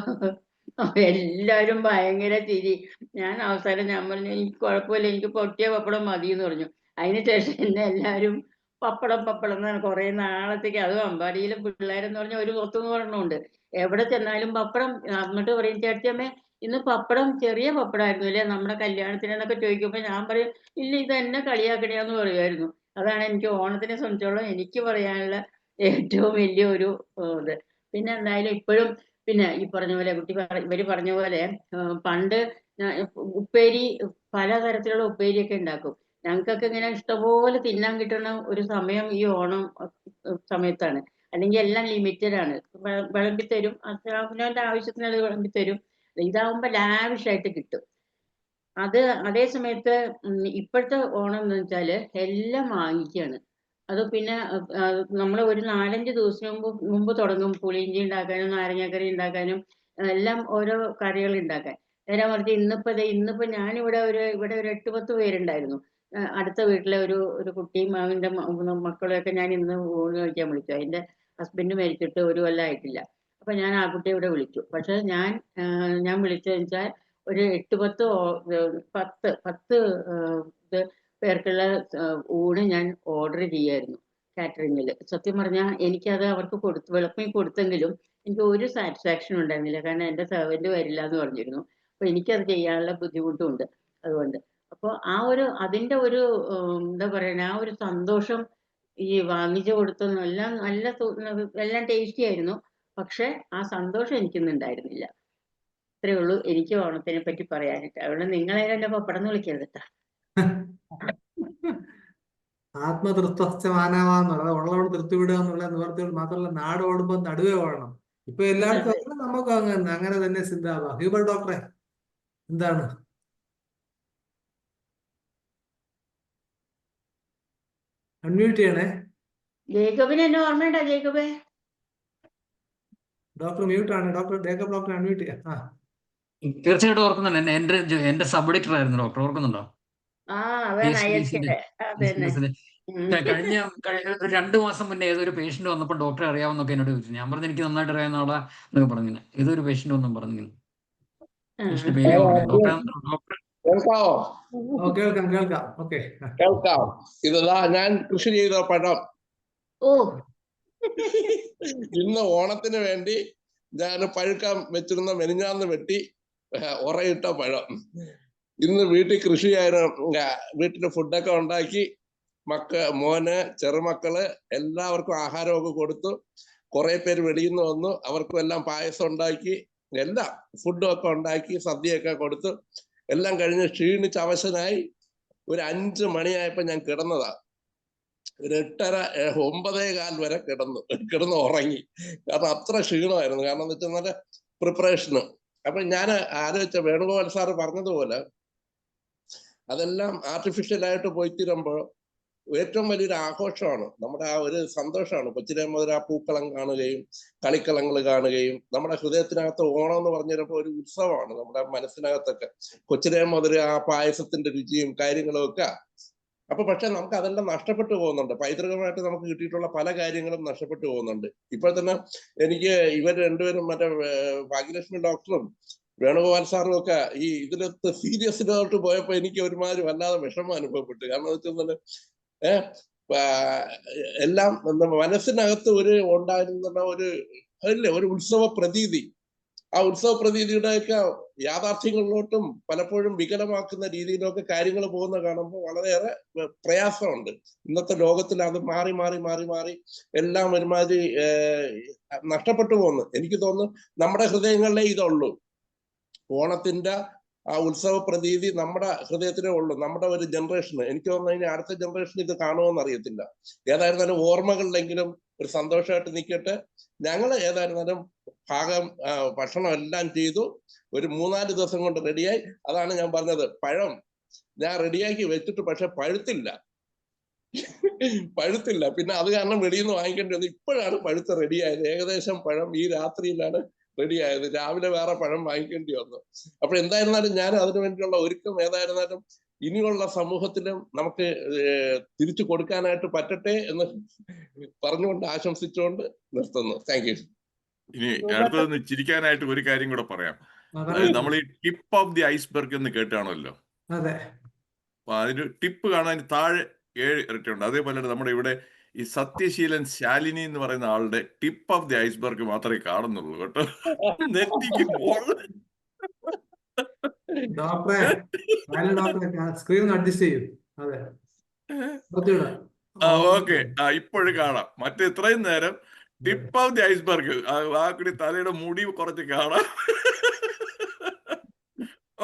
എല്ലാവരും ഭയങ്കര ചിരി. ഞാൻ അവസാനം ഞാൻ പറഞ്ഞു എനിക്ക് കുഴപ്പമില്ല, എനിക്ക് പൊട്ടിയ പപ്പടം മതി എന്ന് പറഞ്ഞു. അതിനുശേഷം എന്നെ എല്ലാവരും പപ്പടം എന്ന് കുറെ നാളത്തേക്ക്, അതും അമ്പാടിയിലെ പിള്ളേരെന്ന് പറഞ്ഞാൽ ഒരു 100 ഉണ്ട്. എവിടെ ചെന്നാലും പപ്പടം. എന്നിട്ട് പറയും ചേട്ടത്തിയമ്മേ ഇന്ന് പപ്പടം ചെറിയ പപ്പടമായിരുന്നു അല്ലേ നമ്മുടെ കല്യാണത്തിനെന്നൊക്കെ ചോദിക്കുമ്പോൾ ഞാൻ പറയും ഇല്ല ഇത് എന്നെ കളിയാക്കണയാന്ന് പറയുമായിരുന്നു. അതാണ് എനിക്ക് ഓണത്തിനെ സംബന്ധിച്ചോളം എനിക്ക് പറയാനുള്ള ഏറ്റവും വലിയ ഒരു ഇത്. പിന്നെ എന്തായാലും ഇപ്പോഴും പിന്നെ ഈ പറഞ്ഞ പോലെ ഇവര് പറഞ്ഞ പോലെ പണ്ട് ഉപ്പേരി പലതരത്തിലുള്ള ഉപ്പേരിയൊക്കെ ഉണ്ടാക്കും. ഞങ്ങൾക്കൊക്കെ ഇങ്ങനെ ഇഷ്ടംപോലെ തിന്നാൻ കിട്ടുന്ന ഒരു സമയം ഈ ഓണം സമയത്താണ്. അല്ലെങ്കിൽ എല്ലാം ലിമിറ്റഡ് ആണ്. വിളമ്പിത്തരും, അവനവന്റെ ആവശ്യത്തിന് അത് വിളമ്പിത്തരും. ഇതാവുമ്പോ ലാവിഷായിട്ട് കിട്ടും. അതേ സമയത്ത് ഇപ്പോഴത്തെ ഓണം എന്ന് വെച്ചാല് എല്ലാം വാങ്ങിക്കുകയാണ്. അത് പിന്നെ നമ്മൾ ഒരു 4-5 ദിവസം മുമ്പ് തുടങ്ങും പുളിയിഞ്ചി ഉണ്ടാക്കാനും നാരങ്ങാക്കറി ഉണ്ടാക്കാനും എല്ലാം ഓരോ കറികൾ ഉണ്ടാക്കാൻ. നേരെ മറിച്ച് ഇന്നിപ്പോ ഞാനിവിടെ ഒരു 8-10 പേരുണ്ടായിരുന്നു. അടുത്ത വീട്ടിലെ ഒരു കുട്ടിയും അവന്റെ മക്കളെയൊക്കെ ഞാൻ ഇന്ന് ഊണ് കഴിക്കാൻ വിളിച്ചു. അതിന്റെ ഹസ്ബൻഡ് മരിച്ചിട്ട് 1 കൊല്ലം ആയിട്ടില്ല. അപ്പൊ ഞാൻ ആ കുട്ടിയെ ഇവിടെ വിളിച്ചു. പക്ഷെ ഞാൻ വിളിച്ചതെന്ന് വെച്ചാൽ ഒരു 8-10 പേർക്കുള്ള ഊണ് ഞാൻ ഓർഡർ ചെയ്യായിരുന്നു കാറ്ററിംഗിൽ. സത്യം പറഞ്ഞാൽ എനിക്കത് അവർക്ക് വെളുപ്പിൽ കൊടുത്തെങ്കിലും എനിക്ക് ഒരു സാറ്റിസ്ഫാക്ഷൻ ഉണ്ടായിരുന്നില്ല. കാരണം എൻ്റെ സെർവൻറ്റ് വരില്ല എന്ന് പറഞ്ഞിരുന്നു. അപ്പൊ എനിക്കത് ചെയ്യാനുള്ള ബുദ്ധിമുട്ടുമുണ്ട് അതുകൊണ്ട്. അപ്പോൾ അതിന്റെ ഒരു എന്താ പറയുക, ആ ഒരു സന്തോഷം ഈ വാങ്ങിച്ചു കൊടുത്തൊന്നും എല്ലാം എല്ലാം ടേസ്റ്റി ആയിരുന്നു. പക്ഷെ ആ സന്തോഷം എനിക്കൊന്നും ഉണ്ടായിരുന്നില്ല. ഇത്രയേ ഉള്ളൂ എനിക്ക് ഓണത്തിനെ പറ്റി പറയാനായിട്ട്. അതുകൊണ്ട് നിങ്ങളെ എന്നെ പപ്പടം വിളിക്കരുത് കേട്ടോ. ആത്മതൃപ്തസ്ഥ മാനവാന്നുള്ളത് ഉള്ളവർ തൃപ്തി വിടുക എന്നുള്ള നിവർത്തികൾ മാത്രമല്ല, നാട് ഓടുമ്പോൾ നടുവേ ഓടണം. ഇപ്പൊ എല്ലാവർക്കും അങ്ങനെ, നമുക്ക് അങ്ങനെ തന്നെ ചിന്താവാ. ഹ്യൂബർ ഡോക്ടറെ എന്താണ്? അൺമ്യൂട്ട് ചെയ്യണേ ജേക്കബിന് എന്നെ ഓർമ്മയുണ്ടോ ജേക്കബേ? ഡോക്ടർ. മ്യൂട്ടാണ് ഡോക്ടർ. ജേക്കബ് ഡോക്ടർ അൺമ്യൂട്ട് ചെയ്യാം. തീർച്ചയായിട്ടും ഓർക്കുന്നുണ്ട്. എന്റെ സബ് എഡിറ്റർ ആയിരുന്നു ഡോക്ടർ, ഓർക്കുന്നുണ്ടോ? ആ അതാണ് PSDC-ന്റെ അതന്നെ. കഴിഞ്ഞ 2 മാസം മുന്നേ ഏതൊരു പേഷ്യന്റ് വന്നപ്പോൾ ഡോക്ടറെ അറിയാവുന്നൊക്കെ എന്നോട് ചോദിച്ചു. ഞാൻ പറഞ്ഞു എനിക്ക് നന്നായിട്ട് അറിയാവുന്ന ആളാ എന്നൊക്കെ പറഞ്ഞു. ഏതൊരു പേഷ്യന്റ് വന്നും പറഞ്ഞു. പേഷ്യന്റ് പേര് ഡോക്ടർ. കേൾക്കാവോ? കേൾക്കാം കേൾക്കാം. ഓക്കെ കേൾക്കാം. ഇതാ ഞാൻ കൃഷി ചെയ്ത പഴം. ഓ, ഇന്ന് ഓണത്തിന് വേണ്ടി ഞാൻ പഴുക്കാൻ വെച്ചിരുന്ന മെനിഞ്ഞാന്ന് വെട്ടി ഉറയിട്ട പഴം. ഇന്ന് വീട്ടിൽ കൃഷി ചെയ്യാനും വീട്ടില് ഫുഡൊക്കെ ഉണ്ടാക്കി മോന് ചെറുമക്കള് എല്ലാവർക്കും ആഹാരമൊക്കെ കൊടുത്തു. കുറെ പേര് വെളിയിൽ നിന്ന് വന്നു, അവർക്കും എല്ലാം പായസം ഉണ്ടാക്കി, എല്ലാം ഫുഡും ഒക്കെ ഉണ്ടാക്കി, സദ്യയൊക്കെ കൊടുത്തു. എല്ലാം കഴിഞ്ഞ് ക്ഷീണിച്ച് അവശനായി ഒരു 5 മണിയായപ്പോ ഞാൻ കിടന്നതാ. ഒരു 8:30 9:15 വരെ കിടന്ന് ഉറങ്ങി. കാരണം അത്ര ക്ഷീണമായിരുന്നു. കാരണം എന്ന് വെച്ചാൽ പ്രിപ്പറേഷന്. അപ്പൊ ഞാൻ ആലോചിച്ച വേണുഗോപാൽ സാറ് പറഞ്ഞതുപോലെ അതെല്ലാം ആർട്ടിഫിഷ്യലായിട്ട് പോയി തീരുമ്പോൾ ഏറ്റവും വലിയൊരു ആഘോഷമാണ്, നമ്മുടെ ആ ഒരു സന്തോഷമാണ്. കൊച്ചിലെ മുതൽ ആ പൂക്കളം കാണുകയും കളിക്കളങ്ങൾ കാണുകയും നമ്മുടെ ഹൃദയത്തിനകത്ത് ഓണം എന്ന് പറഞ്ഞപ്പോൾ ഒരു ഉത്സവമാണ് നമ്മുടെ മനസ്സിനകത്തൊക്കെ. കൊച്ചിലെ മുതൽ ആ പായസത്തിന്റെ രുചിയും കാര്യങ്ങളും ഒക്കെ. അപ്പൊ പക്ഷെ നമുക്ക് അതെല്ലാം നഷ്ടപ്പെട്ടു പോകുന്നുണ്ട്. പൈതൃകമായിട്ട് നമുക്ക് കിട്ടിയിട്ടുള്ള പല കാര്യങ്ങളും നഷ്ടപ്പെട്ടു പോകുന്നുണ്ട്. ഇപ്പോൾ തന്നെ എനിക്ക് ഇവർ രണ്ടുപേരും മറ്റേ ഭാഗ്യലക്ഷ്മി ഡോക്ടറും വേണുഗോപാൽ സാറും ഒക്കെ ഈ ഇതിലത്തെ സീരിയസിലോട്ട് പോയപ്പോ എനിക്ക് ഒരുമാതിരി വല്ലാതെ വിഷമം അനുഭവപ്പെട്ടു. കാരണം എന്ന് വെച്ചാൽ എല്ലാം മനസ്സിനകത്ത് ഉണ്ടായിരുന്ന ഒരു ഉത്സവ പ്രതീതി, ആ ഉത്സവ പ്രതീതിയുടെയൊക്കെ യാഥാർത്ഥ്യങ്ങളിലോട്ടും പലപ്പോഴും വികലമാക്കുന്ന രീതിയിലൊക്കെ കാര്യങ്ങൾ പോകുന്ന കാണുമ്പോൾ വളരെയേറെ പ്രയാസമുണ്ട്. ഇന്നത്തെ ലോകത്തിൽ അത് മാറി മാറി മാറി മാറി എല്ലാം ഒരുമാതിരി നഷ്ടപ്പെട്ടു പോകുന്നു. എനിക്ക് തോന്നുന്നു നമ്മുടെ ഹൃദയങ്ങളിലേ ഇതുള്ളൂ. ഓണത്തിന്റെ ആ ഉത്സവ പ്രതീതി നമ്മുടെ ഹൃദയത്തിലേ ഉള്ളൂ, നമ്മുടെ ഒരു ജനറേഷന്. എനിക്ക് തോന്നുന്നു ഇനി അടുത്ത ജനറേഷൻ ഇത് കാണുമോന്ന് അറിയത്തില്ല. ഏതായിരുന്നാലും ഓർമ്മകളിലെങ്കിലും ഒരു സന്തോഷമായിട്ട് നിൽക്കട്ടെ. ഞങ്ങൾ ഏതായിരുന്നാലും ഭക്ഷണം എല്ലാം ചെയ്തു, ഒരു 3-4 ദിവസം കൊണ്ട് റെഡിയായി. അതാണ് ഞാൻ പറഞ്ഞത്, പഴം ഞാൻ റെഡിയാക്കി വെച്ചിട്ട് പക്ഷെ പഴുത്തില്ല. പിന്നെ അത് കാരണം വെളിയിൽ നിന്ന് വാങ്ങിക്കേണ്ടി വന്നു. ഇപ്പോഴാണ് പഴുത്ത് റെഡിയായത്. ഏകദേശം പഴം ഈ രാത്രിയിലാണ് റെഡിയായത്. രാവിലെ വേറെ പഴം വാങ്ങിക്കേണ്ടി വന്നു. അപ്പോൾ എന്തായിരുന്നാലും ഞാൻ അതിനു വേണ്ടിയുള്ള ഒരുക്കം ഏതായിരുന്നാലും ഇനിയുള്ള സമൂഹത്തിലും നമുക്ക് തിരിച്ചു കൊടുക്കാനായിട്ട് പറ്റട്ടെ എന്ന് പറഞ്ഞുകൊണ്ട് ആശംസിച്ചുകൊണ്ട് നിർത്തുന്നു. Thank you. ഇനി അടുത്തതൊന്ന് ചിരിക്കാനായിട്ട് ഒരു കാര്യം കൂടെ പറയാം. അതായത് നമ്മൾ ഈ ടിപ്പ് ഓഫ് ദി ഐസ്ബർഗ് എന്ന് കേട്ടാണല്ലോ. അതെ. അപ്പൊ അതിന് ടിപ്പ് കാണാൻ താഴെ 7 ഇരട്ടിയുണ്ട്. അതേപോലെ നമ്മുടെ ഇവിടെ ഈ സത്യശീലൻ ശാലിനി എന്ന് പറയുന്ന ആളുടെ ടിപ്പ് ഓഫ് ദി ഐസ്ബർഗ് മാത്രമേ കാണുന്നുള്ളൂ കേട്ടോ. നെറ്റിക്ക് സ്ക്രീൻ അഡ്ജസ്റ്റ് ചെയ്യും. അതെ, ഓക്കെ. ഇപ്പോഴും കാണാം. മറ്റേ ഇത്രയും നേരം ടിപ്പ് ഓഫ് ദി ഐസ്ബർഗ് ആ കൂടി തലയുടെ മുടി കുറച്ച് കാണാം.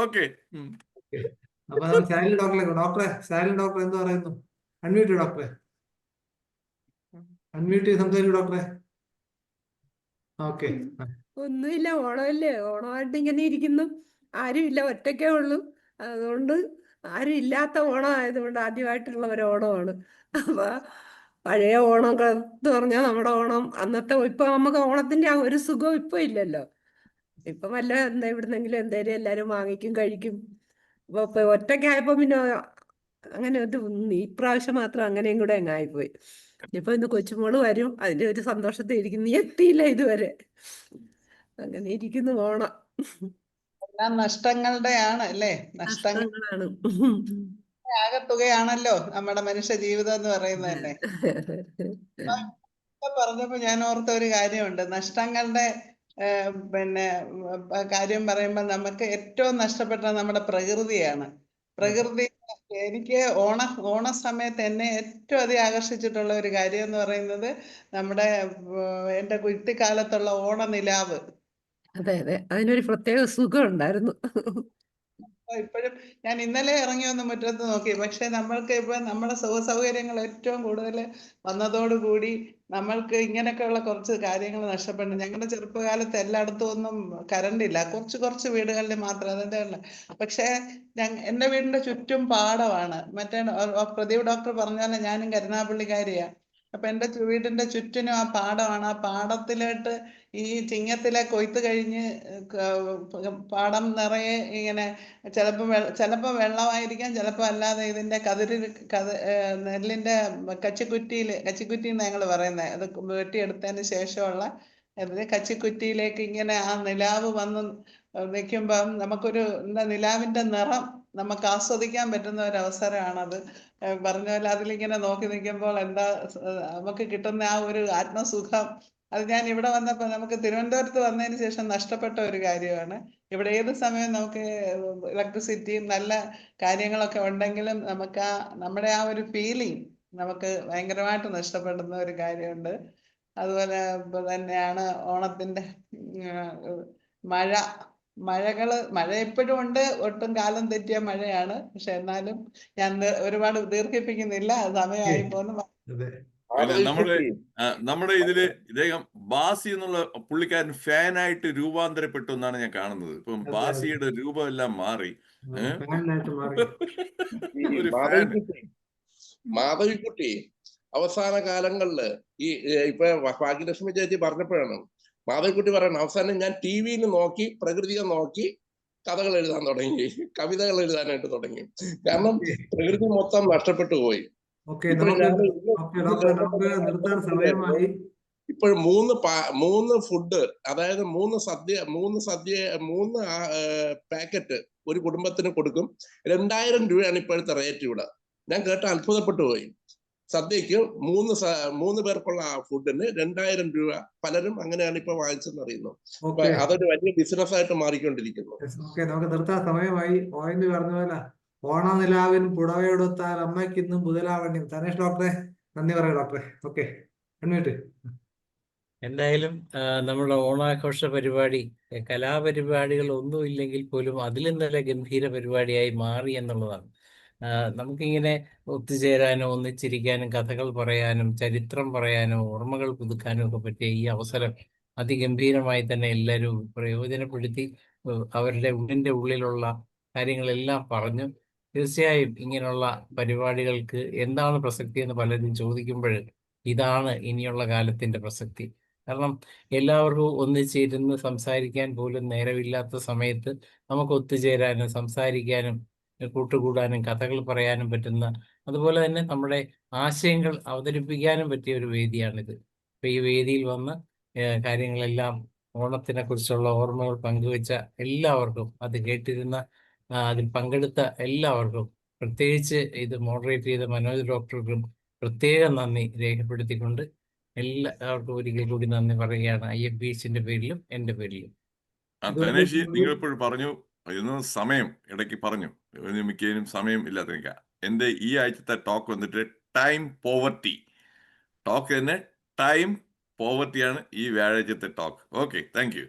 ഓക്കെ. അപ്പൊ ശൈലൻ ഡോക്ടറെ എന്ത് പറയുന്നു? അൺമ്യൂട്ട് ഡോക്ടറെ, അൺമ്യൂട്ട് ചെയ്ത് സംസാരിക്കും ഡോക്ടറെ. ഓക്കെ. ഒന്നുമില്ല, ഓണമല്ലേ, ഓണമായിട്ട് ഇങ്ങനെ ഇരിക്കുന്നു. ആരുമില്ല, ഒറ്റയ്ക്കേ ഉള്ളൂ. അതുകൊണ്ട് ആരും ഇല്ലാത്ത ഓണം ആയതുകൊണ്ട് ആദ്യമായിട്ടുള്ള ഒരു ഓണമാണ്. അപ്പൊ പഴയ ഓണം എന്ന് പറഞ്ഞാൽ നമ്മുടെ ഓണം അന്നത്തെ, ഇപ്പൊ നമുക്ക് ഓണത്തിന്റെ ആ ഒരു സുഖം ഇപ്പൊ ഇല്ലല്ലോ. ഇപ്പൊ വല്ല ഇവിടുന്നെങ്കിലും എന്തായാലും എല്ലാരും വാങ്ങിക്കും, കഴിക്കും. അപ്പൊ ഒറ്റയ്ക്കായപ്പോ പിന്നെ അങ്ങനെ ഒരു ഇപ്രാവശ്യം മാത്രം അങ്ങനെയും കൂടെ അങ്ങായിപ്പോയി. ഇപ്പൊ ഇന്ന് കൊച്ചുമോള് വരും, അതിന്റെ ഒരു സന്തോഷത്തിൽ ഇരിക്കുന്നു. നീ എത്തിയില്ല ഇതുവരെ, അങ്ങനെ ഇരിക്കുന്നു ഓണം. എല്ലാം നഷ്ടങ്ങളുടെയാണ് അല്ലേ? നഷ്ടങ്ങളാണ്. ആകത്തുകയാണല്ലോ നമ്മുടെ മനുഷ്യ ജീവിതം എന്ന് പറയുന്നത് തന്നെ. പറഞ്ഞപ്പോ ഞാൻ ഓർത്ത ഒരു കാര്യമുണ്ട്. നഷ്ടങ്ങളുടെ പിന്നെ കാര്യം പറയുമ്പോൾ നമുക്ക് ഏറ്റവും നഷ്ടപ്പെട്ടത് നമ്മുടെ പ്രകൃതിയാണ്. പ്രകൃതി എനിക്ക് ഓണ സമയത്ത് എന്നെ ഏറ്റവും അധികം ആകർഷിച്ചിട്ടുള്ള ഒരു കാര്യം എന്ന് പറയുന്നത് നമ്മുടെ എൻ്റെ കുട്ടിക്കാലത്തുള്ള ഓണനിലാവ്. അതെ അതെ, അതിനൊരു പ്രത്യേക സുഖം ഉണ്ടായിരുന്നു. ഇപ്പോഴും ഞാൻ ഇന്നലെ ഇറങ്ങി വന്ന് മുറ്റത്ത് നോക്കി, പക്ഷെ നമ്മൾക്ക് ഇപ്പൊ നമ്മുടെ സൗകര്യങ്ങൾ ഏറ്റവും കൂടുതൽ വന്നതോടുകൂടി നമ്മൾക്ക് ഇങ്ങനെയൊക്കെയുള്ള കുറച്ച് കാര്യങ്ങൾ നഷ്ടപ്പെട്ടു. ഞങ്ങളുടെ ചെറുപ്പകാലത്ത് എല്ലായിടത്തും ഒന്നും കറണ്ട് ഇല്ല, കുറച്ച് വീടുകളിൽ മാത്രം അതിൻ്റെ ഉള്ള. പക്ഷേ എൻ്റെ വീടിന്റെ ചുറ്റും പാടമാണ്. മറ്റേ പ്രദീപ് ഡോക്ടർ പറഞ്ഞാൽ ഞാനും കരുനാഗപ്പള്ളിക്കാരിയാ. അപ്പൊ എൻ്റെ വീടിന്റെ ചുറ്റിനും ആ പാടമാണ്. ആ പാടത്തിലോട്ട് ഈ ചിങ്ങത്തിലെ കൊയ്ത്ത് കഴിഞ്ഞ് പാടം നിറയെ ഇങ്ങനെ ചിലപ്പോൾ വെള്ളമായിരിക്കാം, ചിലപ്പോൾ അല്ലാതെ ഇതിന്റെ നെല്ലിന്റെ കച്ചിക്കുറ്റി ഞങ്ങൾ പറയുന്നത്, അത് വെട്ടിയെടുത്തതിന് ശേഷമുള്ള കച്ചിക്കുറ്റിയിലേക്ക് ഇങ്ങനെ ആ നിലാവ് വന്ന് നിൽക്കുമ്പം നമുക്കൊരു നിലാവിന്റെ നിറം നമുക്ക് ആസ്വദിക്കാൻ പറ്റുന്ന ഒരു അവസരമാണത്. പറഞ്ഞ പോലെ അതിലിങ്ങനെ നോക്കി നിൽക്കുമ്പോൾ എന്താ നമുക്ക് കിട്ടുന്ന ആ ഒരു ആത്മസുഖം, അത് ഞാൻ ഇവിടെ വന്നപ്പോൾ നമുക്ക് തിരുവനന്തപുരത്ത് വന്നതിന് ശേഷം നഷ്ടപ്പെട്ട ഒരു കാര്യമാണ്. ഇവിടെ ഏത് സമയം നമുക്ക് ഇലക്ട്രിസിറ്റിയും നല്ല കാര്യങ്ങളൊക്കെ ഉണ്ടെങ്കിലും നമുക്ക് നമ്മുടെ ആ ഒരു ഫീലിംഗ് നമുക്ക് ഭയങ്കരമായിട്ട് നഷ്ടപ്പെടുന്ന ഒരു കാര്യമുണ്ട്. അതുപോലെ തന്നെയാണ് ഓണത്തിന്റെ മഴ എപ്പോഴും ഉണ്ട്, ഒട്ടും കാലം തെറ്റിയ മഴയാണ്. പക്ഷെ എന്നാലും ഞാൻ ഒരുപാട് ദീർഘിപ്പിക്കുന്നില്ല, സമയമായി പോകുന്നു. നമ്മുടെ ഇതില് ഇദ്ദേഹം ബാസി എന്നുള്ള പുള്ളിക്കാരൻ ഫാനായിട്ട് രൂപാന്തരപ്പെട്ടു എന്നാണ് ഞാൻ കാണുന്നത്. ഇപ്പം ബാസിയുടെ രൂപം എല്ലാം മാറി. മാധവിക്കുട്ടി അവസാന കാലങ്ങളില് ഇപ്പൊ ഭാഗ്യലക്ഷ്മി ചേച്ചി പറഞ്ഞപ്പോഴാണ് മാധവിക്കുട്ടി പറയണം, അവസാനം ഞാൻ ടിവിയിൽ നോക്കി പ്രകൃതിയെ നോക്കി കഥകൾ എഴുതാൻ തുടങ്ങി, കവിതകൾ എഴുതാനായിട്ട് തുടങ്ങി. കാരണം പ്രകൃതി മൊത്തം നഷ്ടപ്പെട്ടു പോയി. ഇപ്പോൾ 3 ഫുഡ്, അതായത് 3 പാക്കറ്റ് ഒരു കുടുംബത്തിന് കൊടുക്കും. 2000 രൂപയാണ് ഇപ്പോഴത്തെ റേറ്റ് ഇവിടെ. ഞാൻ കേട്ട് അത്ഭുതപ്പെട്ടു പോയി. സദ്യക്ക് 3 പേർക്കുള്ള ഫുഡിന് 2000 രൂപ. പലരും അങ്ങനെയാണ് ഇപ്പൊ വാങ്ങിച്ചെന്ന് അറിയുന്നു. അതൊരു വലിയ ബിസിനസ് ആയിട്ട് മാറിക്കൊണ്ടിരിക്കുന്നു. നമുക്ക് നിർത്താൻ സമയമായി. പോയിന്റ് പറഞ്ഞ പോലെ ഓണനിലാവിൻ പുടവയെടുത്താൽ അമ്മയ്ക്ക് ഇന്നും മുതലാവണ്യം. തനേഷ് ഡോക്ടറെ നന്ദി പറയാം ഡോക്ടറെ. ഓക്കെ, എന്തായാലും നമ്മുടെ ഓണാഘോഷ പരിപാടി കലാപരിപാടികൾ ഒന്നും ഇല്ലെങ്കിൽ പോലും അതിലും നല്ല ഗംഭീര പരിപാടിയായി മാറി എന്നുള്ളതാണ്. നമുക്കിങ്ങനെ ഒത്തുചേരാനും ഒന്നിച്ചിരിക്കാനും കഥകൾ പറയാനും ചരിത്രം പറയാനും ഓർമ്മകൾ പുതുക്കാനും ഒക്കെ പറ്റിയ ഈ അവസരം അതിഗംഭീരമായി തന്നെ എല്ലാവരും പ്രയോജനപ്പെടുത്തി അവരുടെ ഉള്ളിലുള്ള കാര്യങ്ങളെല്ലാം പറഞ്ഞു. തീർച്ചയായും ഇങ്ങനെയുള്ള പരിപാടികൾക്ക് എന്താണ് പ്രസക്തി എന്ന് പലരും ചോദിക്കുമ്പോൾ ഇതാണ് ഇനിയുള്ള കാലത്തിന്റെ പ്രസക്തി. കാരണം എല്ലാവർക്കും ഒന്നിച്ചിരുന്ന് സംസാരിക്കാൻ പോലും നേരമില്ലാത്ത സമയത്ത് നമുക്ക് ഒത്തുചേരാനും സംസാരിക്കാനും കൂട്ടുകൂടാനും കഥകൾ പറയാനും പറ്റുന്ന, അതുപോലെ തന്നെ നമ്മുടെ ആശയങ്ങൾ അവതരിപ്പിക്കാനും പറ്റിയ ഒരു വേദിയാണിത്. അപ്പൊ ഈ വേദിയിൽ വന്ന് കാര്യങ്ങളെല്ലാം ഓണത്തിനെ കുറിച്ചുള്ള ഓർമ്മകൾ പങ്കുവെച്ച എല്ലാവർക്കും, അത് കേട്ടിരുന്ന അതിൽ പങ്കെടുത്ത എല്ലാവർക്കും, പ്രത്യേകിച്ച് ഇത് മോഡറേറ്റ് ചെയ്ത മനോജ് ഡോക്ടർക്കും പ്രത്യേകം നന്ദി രേഖപ്പെടുത്തിക്കൊണ്ട് എല്ലാവർക്കും ഒരിക്കൽ കൂടി നന്ദി പറയുകയാണ്, IFBHന്റെ പേരിലും എൻ്റെ പേരിലും. തനേഷ്, നിങ്ങൾ ഇപ്പോഴും പറഞ്ഞു സമയം ഇടയ്ക്ക് പറഞ്ഞു, മിക്കതിനും സമയം ഇല്ലാത്ത. എൻ്റെ ഈ ആഴ്ചത്തെ ടോക്ക് വന്നിട്ട് ടൈം പോവർട്ടി ടോക്ക് തന്നെ. ടൈം പോവർട്ടിയാണ് ഈ വ്യാഴാഴ്ചത്തെ ടോക്ക്. Okay, thank you.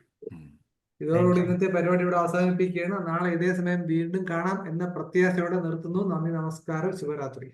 ഇതോടുകൂടി ഇന്നത്തെ പരിപാടി ഇവിടെ അവസാനിപ്പിക്കുകയാണ്. നാളെ ഇതേ സമയം വീണ്ടും കാണാം എന്ന പ്രത്യാശയോടെ നിർത്തുന്നു. നന്ദി, നമസ്കാരം, ശുഭരാത്രി.